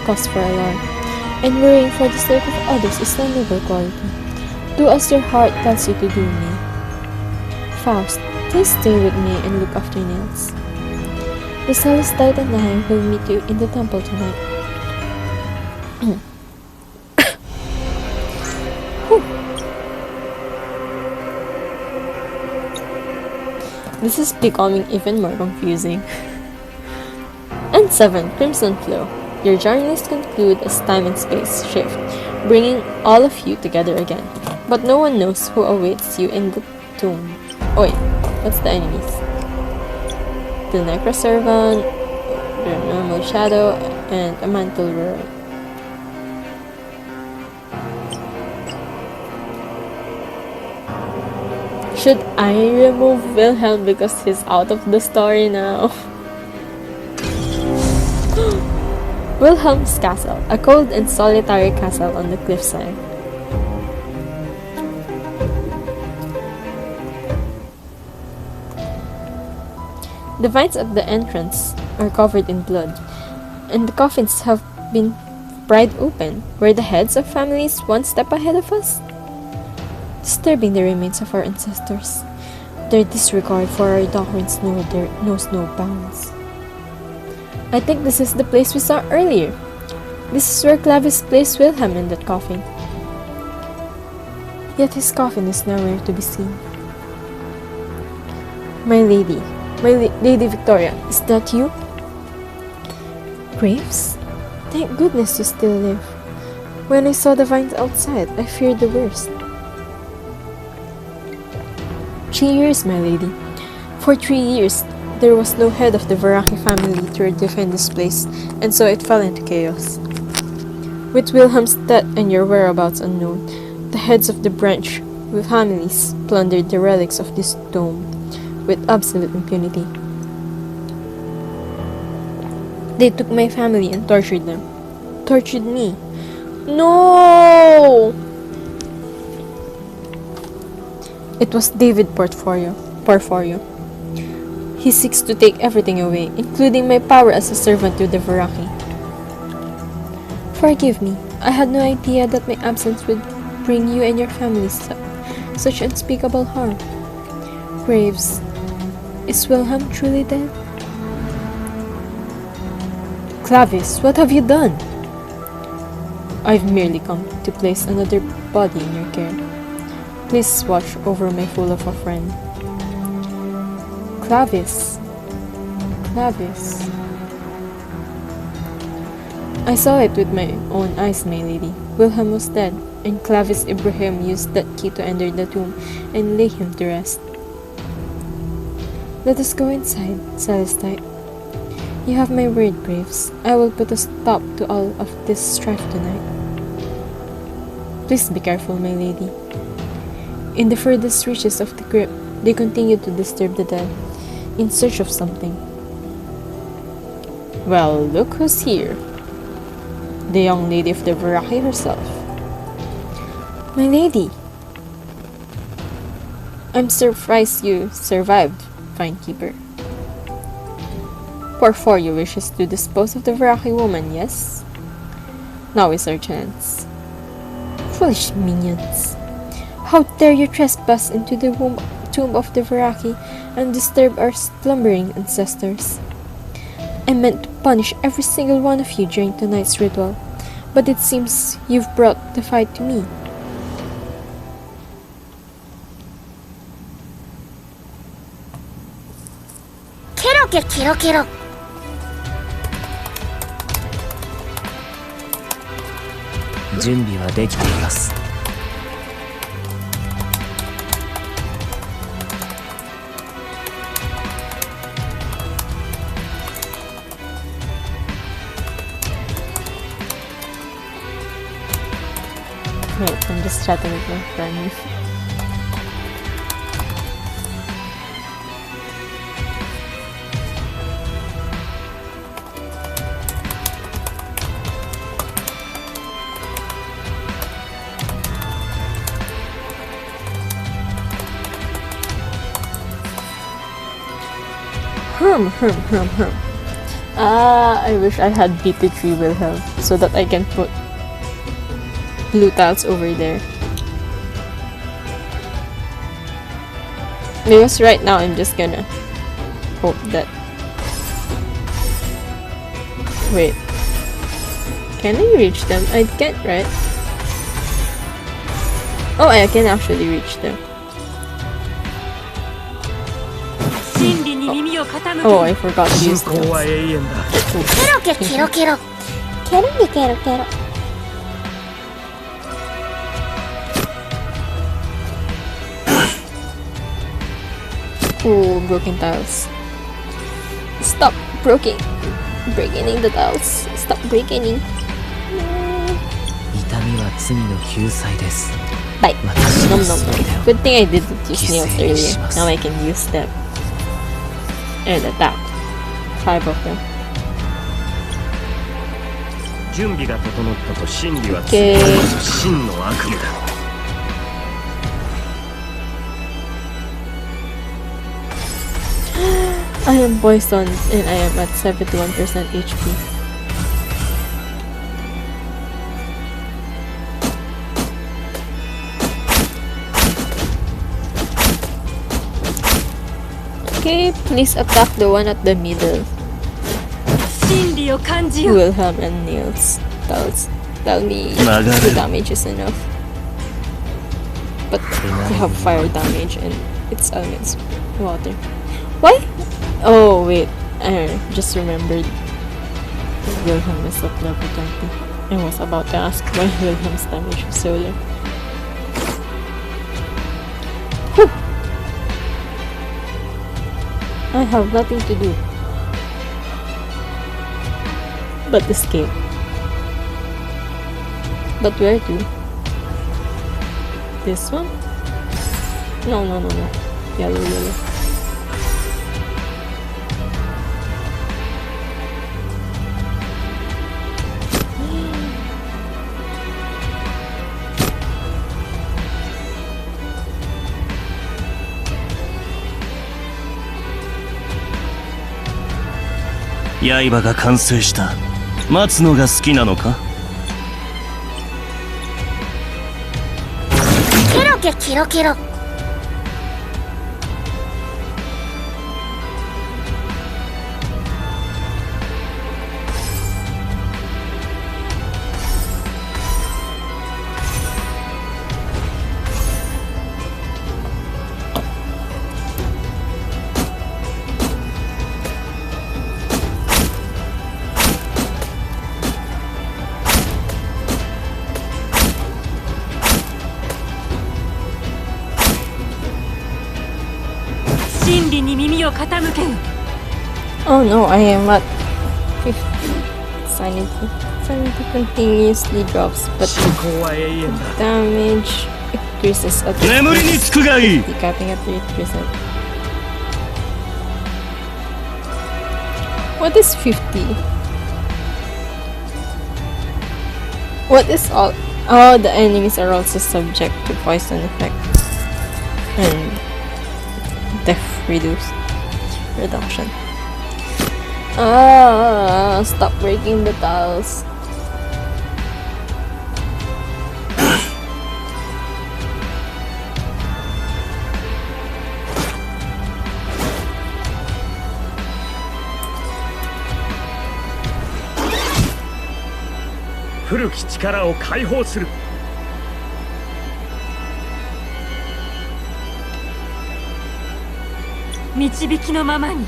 cause for alarm, and worrying for the sake of others is a noble quality. Do as your heart tells you to do, me. Faust, please stay with me and look after Nails. The Celestite and I will meet you in the temple tonight. This is becoming even more confusing. And 7. Crimson Flow. Your journeys conclude as time and space shift, bringing all of you together again. But no one knows who awaits you in the tomb. Oh wait, what's the enemies? The Necroservant, the Normal Shadow, and a Mantle Roar. Should I remove Wilhelm because he's out of the story now? Wilhelm's Castle, a cold and solitary castle on the cliffside. The vines at the entrance are covered in blood, and the coffins have been pried open. Were the heads of families one step ahead of us? Disturbing the remains of our ancestors. Their disregard for our doctrines knows no bounds. I think this is the place we saw earlier. This is where Clavis placed Wilhelm in that coffin. Yet his coffin is nowhere to be seen. My lady, Lady Victoria, is that you? Graves? Thank goodness you still live. When I saw the vines outside, I feared the worst. 3 years, my lady. For 3 years, there was no head of the Varaki family to defend this place, and so it fell into chaos. With Wilhelm's death and your whereabouts unknown, the heads of the branch with families plundered the relics of this dome with absolute impunity. They took my family and tortured them. Tortured me. No! It was David Portfolio. Porforio. He seeks to take everything away, including my power as a servant to the Veraki. Forgive me. I had no idea that my absence would bring you and your family such unspeakable harm. Graves, is Wilhelm truly dead? Clavis, what have you done? I've merely come to place another body in your care. Please watch over my fool of a friend. Clavis. Clavis. I saw it with my own eyes, my lady. Wilhelm was dead, and Clavis Ibrahim used that key to enter the tomb and lay him to rest. Let us go inside, Celestine. You have my word, Graves. I will put a stop to all of this strife tonight. Please be careful, my lady. In the furthest reaches of the crypt, they continue to disturb the dead, in search of something. Well, look who's here. The young lady of the Veraki herself. My lady! I'm surprised you survived, fine keeper. Porforio wishes to dispose of the Veraki woman, yes? Now is our chance. Foolish minions! How dare you trespass into the tomb of the Veraki and disturb our slumbering ancestors? I meant to punish every single one of you during tonight's ritual, but it seems you've brought the fight to me. Kero. 準備はできています。 Wait, I'm just chatting with my friend. I wish I had BT3 Wilhelm so that I can put blue tiles over there. Because right now I'm just gonna hope that... Wait. Can I reach them? I can't, right? Oh, I can actually reach them. 真理に耳を傾け Oh, I forgot to 信 use 仰は those. 永遠だ。ケロ。ケロリケロケロ。Ooh, broken tiles. Stop breaking the tiles. Stop breaking. 痛みは罪の救済です。 Bye. 私 Nom の nom それで nom. は Good thing I didn't use nails Kisei earlier. shimasu. Now I can use them. And attack. 5 of them. 準備が整ったと真理は Okay. 真の悪夢だ。 I am poisoned and I am at 71% HP. Okay, please attack the one at the middle. 真理を感じよ Wilhelm and Niels. That'll be the damage is enough. But they have fire damage and it's elements water. Why? Oh wait, I just remembered. Wilhelm is at level 20. I was about to ask why Wilhelm's damage was so low. Whew. I have nothing to do but escape. But where to? This one? No. Yellow. 刃が完成した。待つのが好きなのか？ケロケケロケロ。真理に耳を傾けよ。 Oh no, I am at 50. Sanity continuously drops, but 信仰は永遠だ。 damage increases at 眠りにつくがいい。 capping at 3%. What is 50? What is all? Oh, the enemies are also subject to poison effect and death reduction. Stop breaking the tiles. Full 古き力を解放する。導きのままに。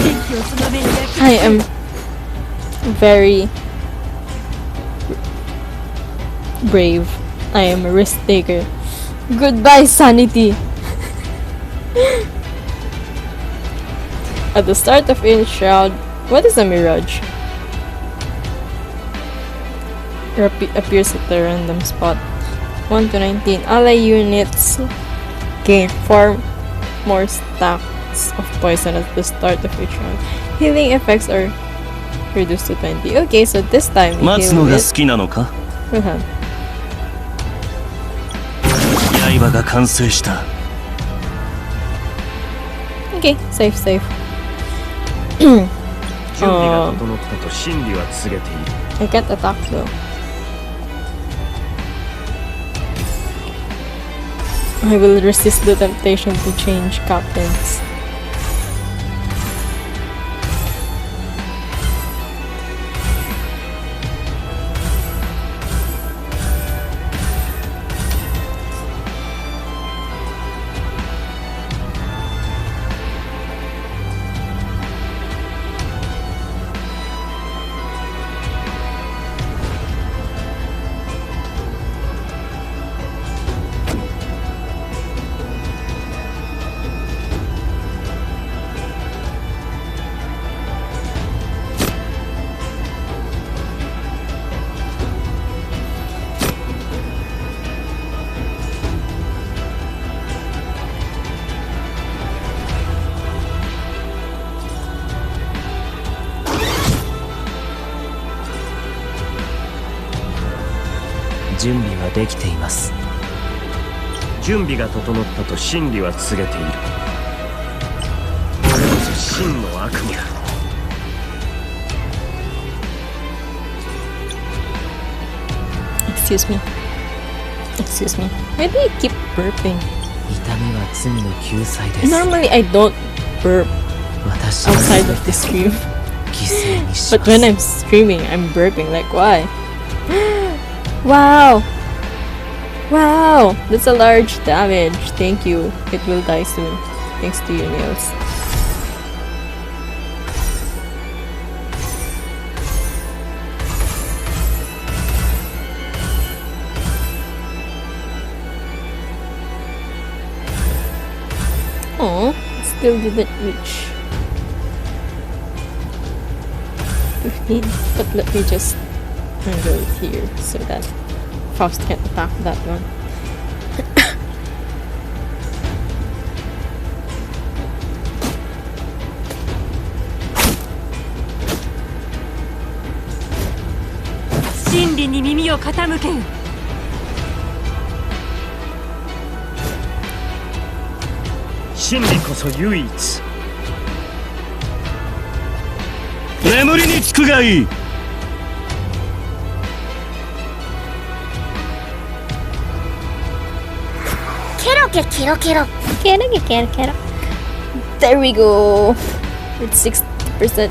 天気をその目に焼き I am very brave. I am a risk taker. Goodbye, sanity. At the start of each shroud, what is a mirage? Appears at a random spot. 1 to 19. Ally units gain 4 more stacks of poison at the start of each round. Healing effects are reduced to 20. Okay, so this time we 待つ heal のが with 好きなのか？ Wilhelm. 刃が完成した。 Okay, safe, safe. 準備が整ったと真理は告げている。 I can't attack though. I will resist the temptation to change captains.準備はできています。準備が整ったと真理は告げている。これこそ真の悪夢だ。 Excuse me. Excuse me. Why do you keep burping? 痛みは罪の救済です。 Normally I don't burp 私は outside of the stream. 犠牲にし But ます。 when I'm streaming, I'm burping. Like, why? Wow! Wow! That's a large damage. Thank you. It will die soon. Thanks to you, Nails. Oh, still didn't reach 15. But let me just handle it here so that Faust can't attack that one. 理に耳を傾けよ。真理こそ唯一。眠りにつくがいい。ケロケケロケロ。 Kero. There we go. With 60%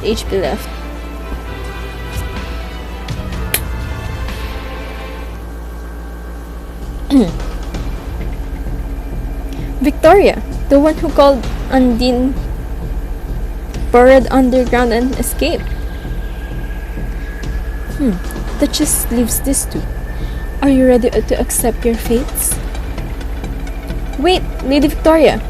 HP left. Victoria, the one who called Undine, burrowed underground and escaped. That just leaves these two. Are you ready to accept your fates? Wait, Lady Victoria.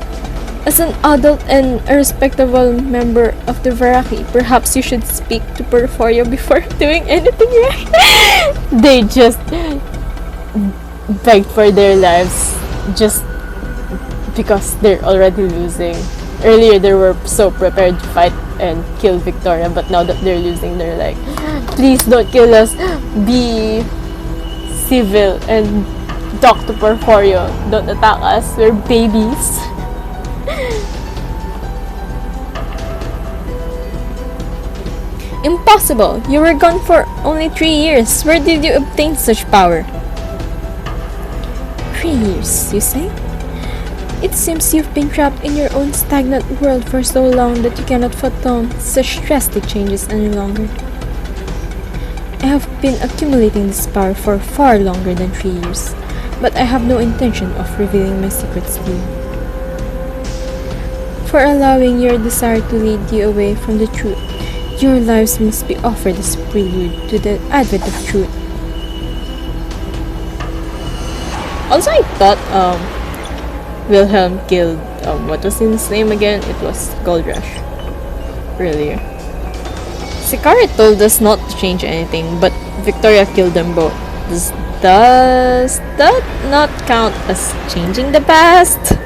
As an adult and a respectable member of the Veraki, perhaps you should speak to Porphyrio before doing anything right. They just beg for their lives just because they're already losing. Earlier they were so prepared to fight and kill Victoria, but now that they're losing, they're like, please don't kill us. Be civil and talk to Porphyrio. Don't attack us. We're babies. Impossible! You were gone for only 3 years. Where did you obtain such power? 3 years, you say? It seems you've been trapped in your own stagnant world for so long that you cannot fathom such drastic changes any longer. I have been accumulating this power for far longer than 3 years, but I have no intention of revealing my secrets to you. For allowing your desire to lead you away from the truth, your lives must be offered as prelude to the advent of truth. Also, I thought Wilhelm killed what was his name again? It was Gold Rush earlier. Sicari told us not to change anything, but Victoria killed them both. Does that not count as changing the past?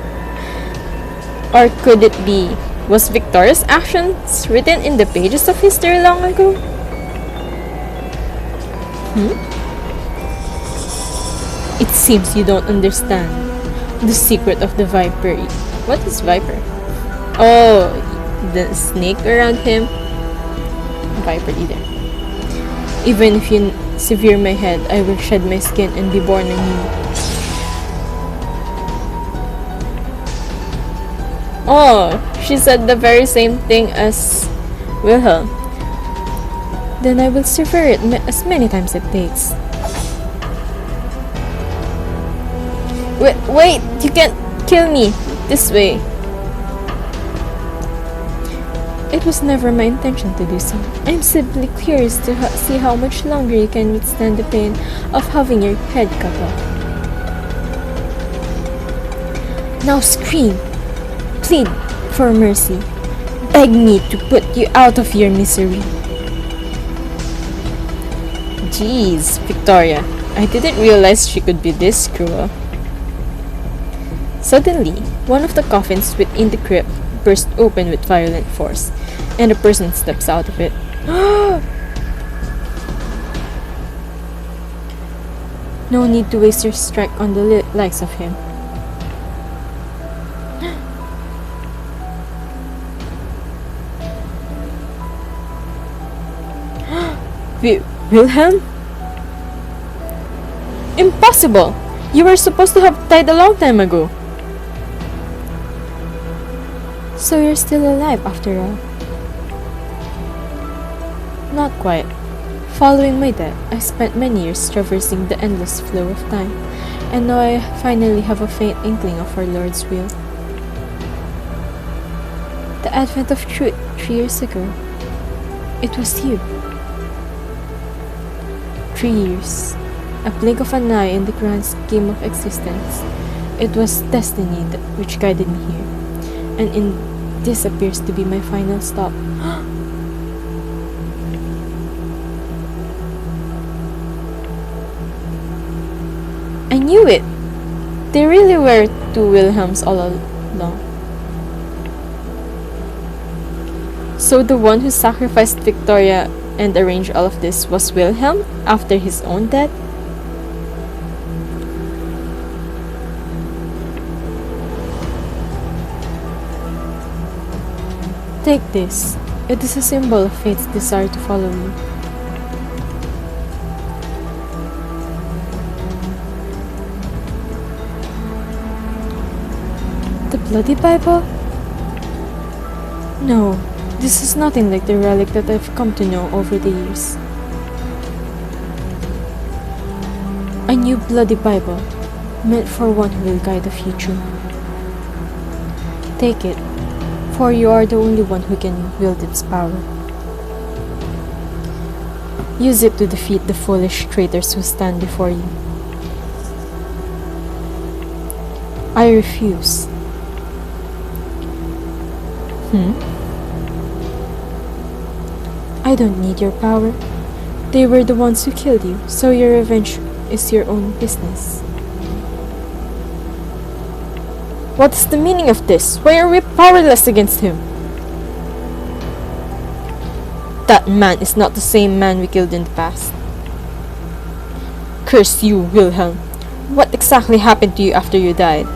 Or could it be, was Victoria's actions written in the pages of history long ago? It seems you don't understand the secret of the Viper. What is Viper? Oh, the snake around him? Viper either. Even if you sever my head, I will shed my skin and be born anew. Oh, she said the very same thing as Wilhelm. Then I will sever it as many times it takes. Wait, you can't kill me this way. It was never my intention to do so. I'm simply curious to see how much longer you can withstand the pain of having your head cut off. Now scream. Plead for mercy. Beg me to put you out of your misery. Jeez, Victoria. I didn't realize she could be this cruel. Suddenly, one of the coffins within the crypt burst open with violent force, and a person steps out of it. No need to waste your strike on the likes of him. Wilhelm? Impossible! You were supposed to have died a long time ago. So you're still alive after all? Not quite. Following my death, I spent many years traversing the endless flow of time, and now I finally have a faint inkling of our Lord's will. The advent of truth 3 years ago. It was you. 3 years. A blink of an eye in the grand scheme of existence. It was destiny which guided me here. And this appears to be my final stop. I knew it! They really were two Wilhelms all along. So the one who sacrificed Victoria and arranged all of this was Wilhelm after his own death? Take this. It is a symbol of fate's desire to follow you. The Bloody Bible? No, this is nothing like the relic that I've come to know over the years. A new Bloody Bible, meant for one who will guide the future. Take it, for you are the only one who can wield its power. Use it to defeat the foolish traitors who stand before you. I refuse. I don't need your power. They were the ones who killed you, so your revenge is your own business. What is the meaning of this? Why are we powerless against him? That man is not the same man we killed in the past. Curse you, Wilhelm. What exactly happened to you after you died?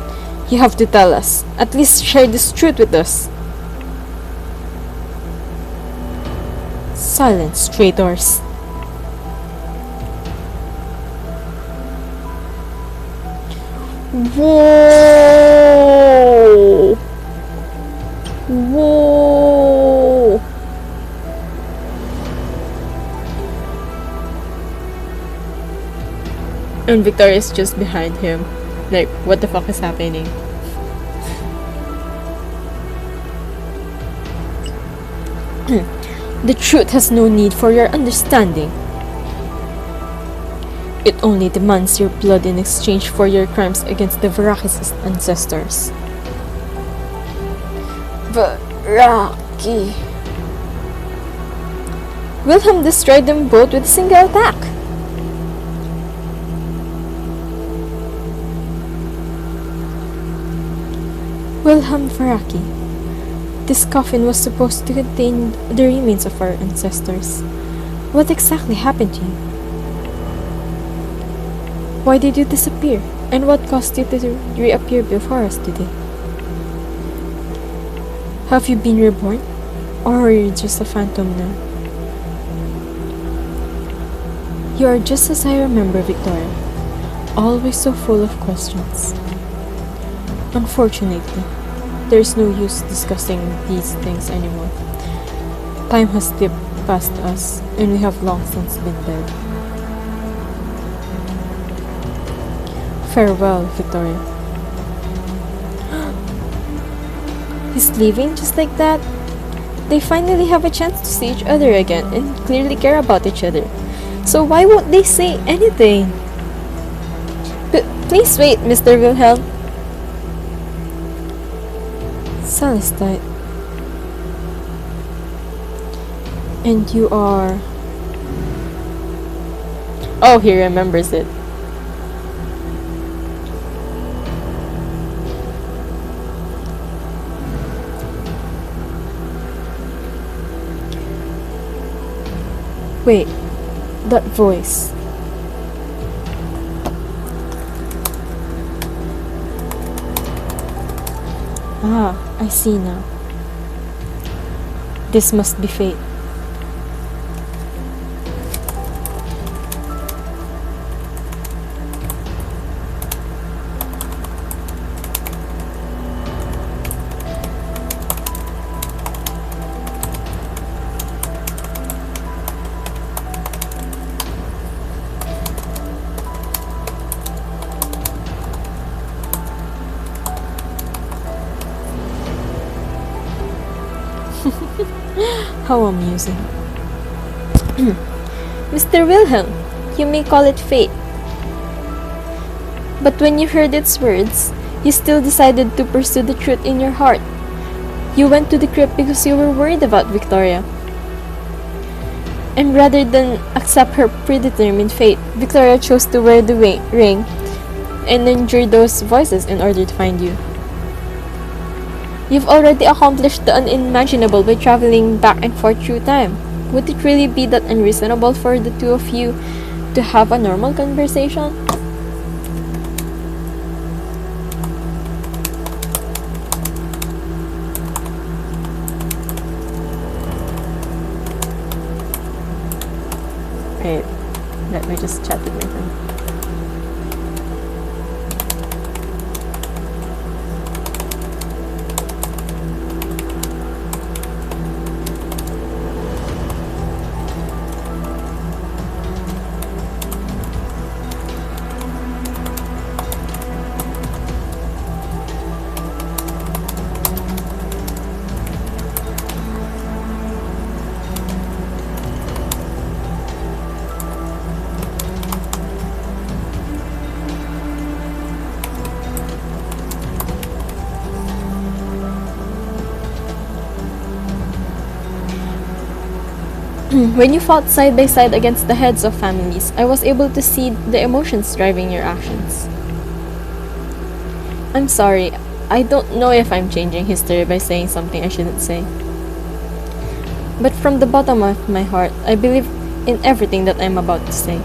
You have to tell us. At least share this truth with us. Silence, traitors. Whoa! Whoa! And Victoria is just behind him. Like, what the fuck is happening? The truth has no need for your understanding. It only demands your blood in exchange for your crimes against the Varakis' ancestors. Varaki. Wilhelm destroyed them both with a single attack. Wilhelm Varaki. This coffin was supposed to contain the remains of our ancestors. What exactly happened to you? Why did you disappear? And what caused you to reappear before us today? Have you been reborn? Or are you just a phantom now? You are just as I remember, Victoria. Always so full of questions. Unfortunately, there is no use discussing these things anymore. Time has slipped past us, and we have long since been dead. Farewell, Victoria. He's leaving just like that? They finally have a chance to see each other again and clearly care about each other. So why won't they say anything? Please wait, Mr. Wilhelm. Celestine. And you are... Oh, he remembers it. Wait, that voice. Ah, I see now. This must be fate. How amusing. Mr. Wilhelm, you may call it fate. But when you heard its words, you still decided to pursue the truth in your heart. You went to the crypt because you were worried about Victoria. And rather than accept her predetermined fate, Victoria chose to wear the ring and endure those voices in order to find you. You've already accomplished the unimaginable by traveling back and forth through time. Would it really be that unreasonable for the two of you to have a normal conversation? Wait, let me just chat with my friend. When you fought side by side against the heads of families, I was able to see the emotions driving your actions. I'm sorry, I don't know if I'm changing history by saying something I shouldn't say. But from the bottom of my heart, I believe in everything that I'm about to say.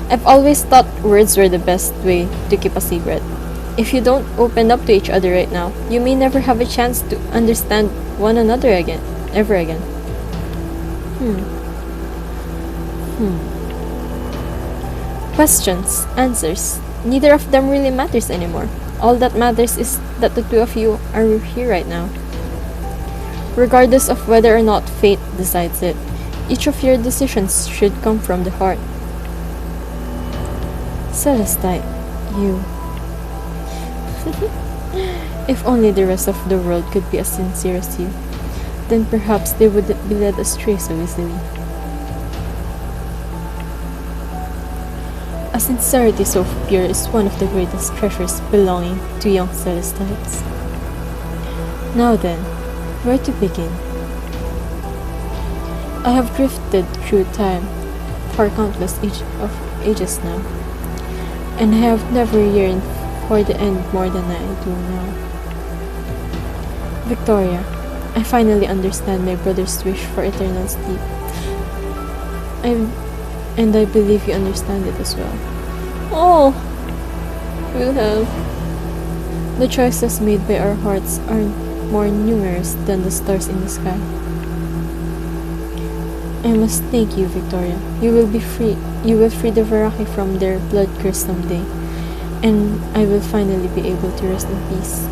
I've always thought words were the best way to keep a secret. If you don't open up to each other right now, you may never have a chance to understand one another again, ever again. Questions, answers, neither of them really matters anymore. All that matters is that the two of you are here right now. Regardless of whether or not fate decides it, each of your decisions should come from the heart. Celestine, you. If only the rest of the world could be as sincere as you, then perhaps they wouldn't be led astray so easily. A sincerity so pure is one of the greatest treasures belonging to young Celestites. Now then, where to begin? I have drifted through time for countless ages now, and I have never yearned for the end more than I do now. Victoria, I finally understand my brother's wish for eternal sleep. And I believe you understand it as well. Oh, Wilhelm. The choices made by our hearts are more numerous than the stars in the sky. I must thank you, Victoria. You will be free. You will free the Varaki from their blood curse someday, and I will finally be able to rest in peace.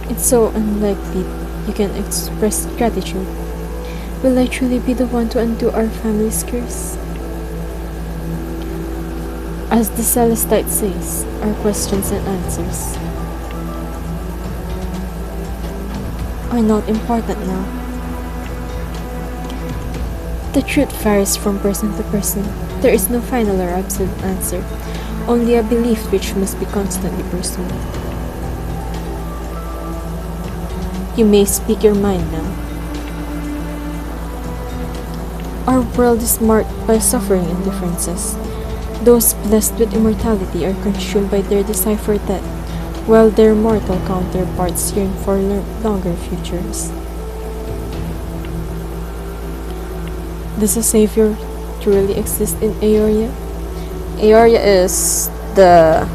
It's so unlikely you can express gratitude. Will I truly be the one to undo our family's curse? As the Celestite says, our questions and answers are not important now. The truth varies from person to person. There is no final or absolute answer, only a belief which must be constantly pursued. You may speak your mind now. Our world is marked by suffering and differences. Those blessed with immortality are consumed by their desire for death, while their mortal counterparts yearn for longer futures. Does a savior truly exist in Eoria? Eoria is the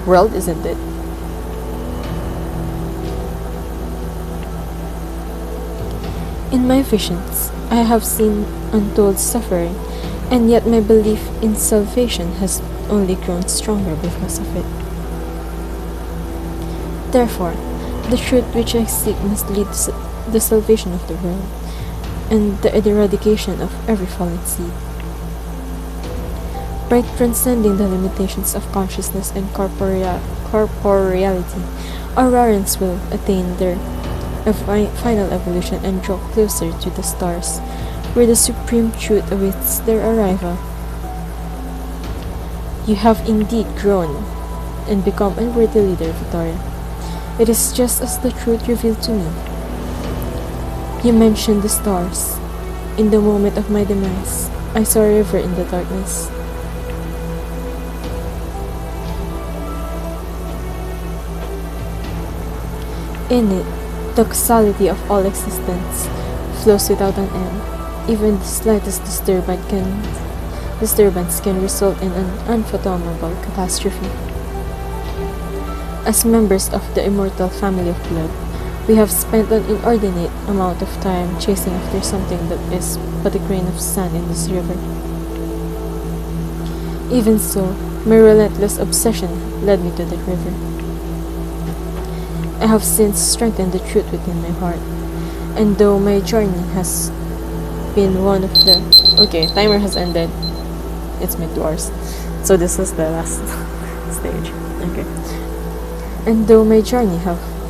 world, isn't it? In my visions, I have seen untold suffering, and yet my belief in salvation has only grown stronger because of it. Therefore, the truth which I seek must lead to the salvation of the world, and the eradication of every fallen seed. By transcending the limitations of consciousness and corporeality, our Rarans will attain their final evolution and draw closer to the stars, where the supreme truth awaits their arrival. You have indeed grown and become a worthy leader, Victoria. It is just as the truth revealed to me. You mentioned the stars. In the moment of my demise, I saw a river in the darkness. In it, The causality of all existence flows without an end. Even the slightest disturbance can result in an unfathomable catastrophe. As members of the immortal family of blood, we have spent an inordinate amount of time chasing after something that is but a grain of sand in this river. Even so, my relentless obsession led me to that river. I have since strengthened the truth within my heart, and though my journey has been one of the... Okay, timer has ended. It's been 2 hours. So this is the last stage. Okay. And though my journey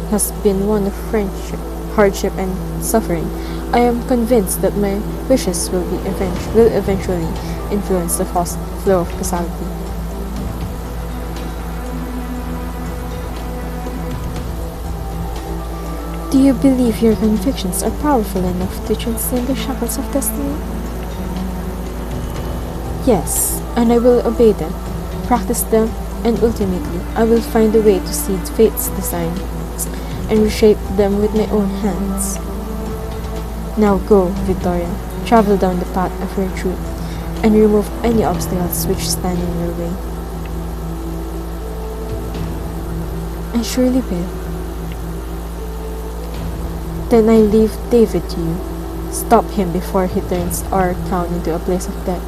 has been one of friendship, hardship, and suffering, I am convinced that my wishes will eventually influence the flow of causality. Do you believe your convictions are powerful enough to transcend the shackles of destiny? Yes, and I will obey them, practice them, and ultimately I will find a way to see fate's design and reshape them with my own hands. Now go, Victoria, travel down the path of your truth, and remove any obstacles which stand in your way. I surely will. Then I leave David to you. Stop him before he turns our town into a place of death.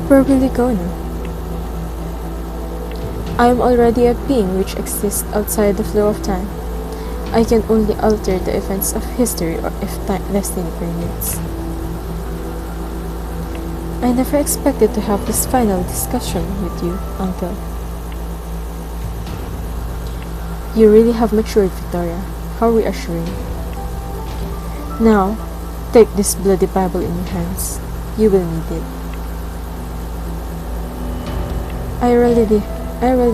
Where will you go now? I am already a being which exists outside the flow of time. I can only alter the events of history or if destiny permits. I never expected to have this final discussion with you, Uncle. You really have matured, Victoria. How reassuring. Now, take this bloody Bible in your hands. You will need it. I already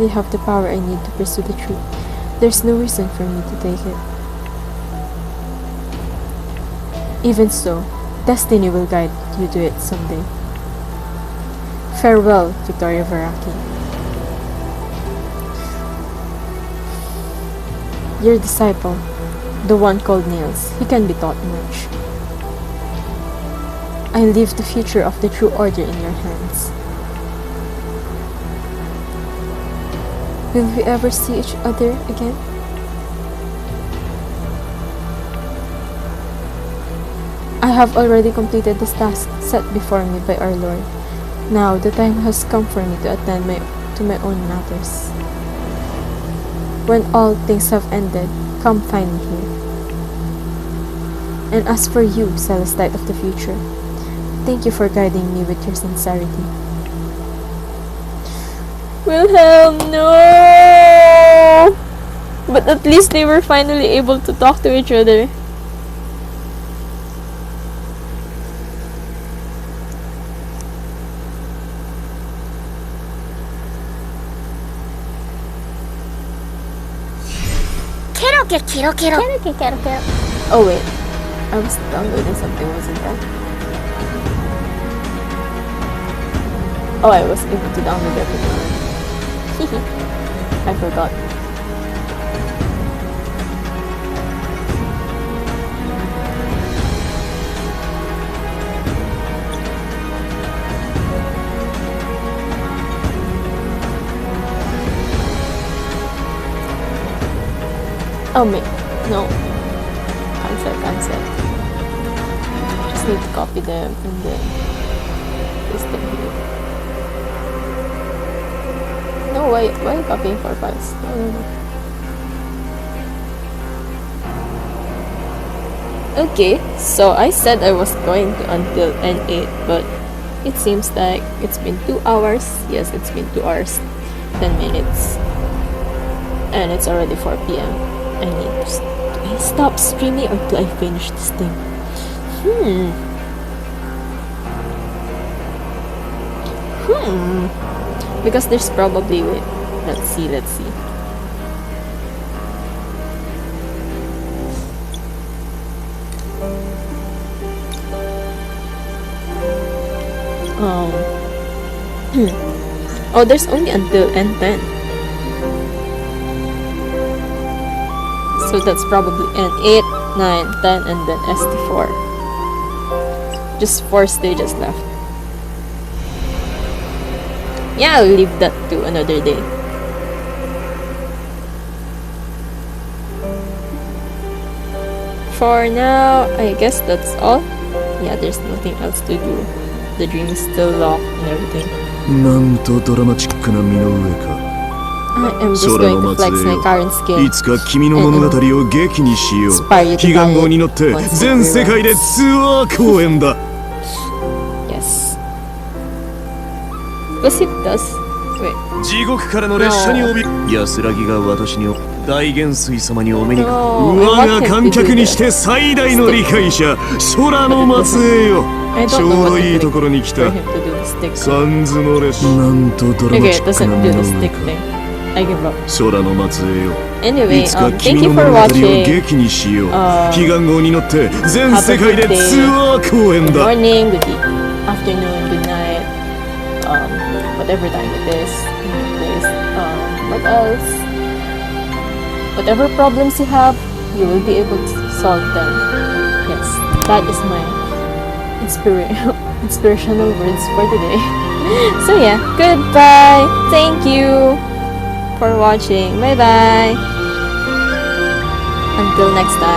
have the power I need to pursue the truth. There's no reason for me to take it. Even so, destiny will guide you to it someday. Farewell, Victoria Veraki. Your disciple, the one called Niels, he can be taught much. I leave the future of the true order in your hands. Will we ever see each other again? I have already completed the task set before me by our Lord. Now the time has come for me to attend to my own matters. When all things have ended, come find me here. And as for you, Celestite of the future, thank you for guiding me with your sincerity. Wilhelm, no! But at least they were finally able to talk to each other. Oh wait, I was downloading something, wasn't I? Oh, I was able to download everything. I forgot. Oh wait, no. Cancel. Just need to copy them and then paste them here. No, why are you copying 4 files? No. Okay, so I said I was going to until N8, but it seems like it's been 2 hours. Yes, it's been 2 hours, 10 minutes. And it's already 4 p.m. I need to... Do I stop streaming or do I finish this thing? Because there's probably... Wait, let's see. Oh, there's only until N10. So that's probably an 8, 9, 10, and then ST4. Just 4 stages left. Yeah, I'll leave that to another day. For now, I guess that's all. Yeah, there's nothing else to do. The dream is still locked and everything. なんとドラマチックな身の上か。 I am just 空 going の to 末 flex 裔 my よ current skin. いつか君の物語を劇にしよう。 Inspire you to 悲願号に乗っ buy て it once 全世界でツアー公演だ。 Yes. Because it does. Wait. 地獄からの列車に安らぎが私に大元帥様にお目にか No, 我が観客にして最大の理解者空の末裔よ I ち don't ょ know う what ど to いいと click ころに来 for た him to do the stick thing. サンズの列車なんとドラマ Okay, チ it ック doesn't な do 身 the の stick 上 thing. I give up. 空の末裔よ Anyway, いつか thank 君 you の for 物語を watching. 劇にしよう悲願号に乗って全世界でツアー公演 Good だ morning, good afternoon, good night, whatever time it is. Please, what else? Whatever problems you have, you will be able to solve them. Yes, that is my inspirational words for today. So yeah, goodbye. Thank you for watching. Bye bye. Until next time.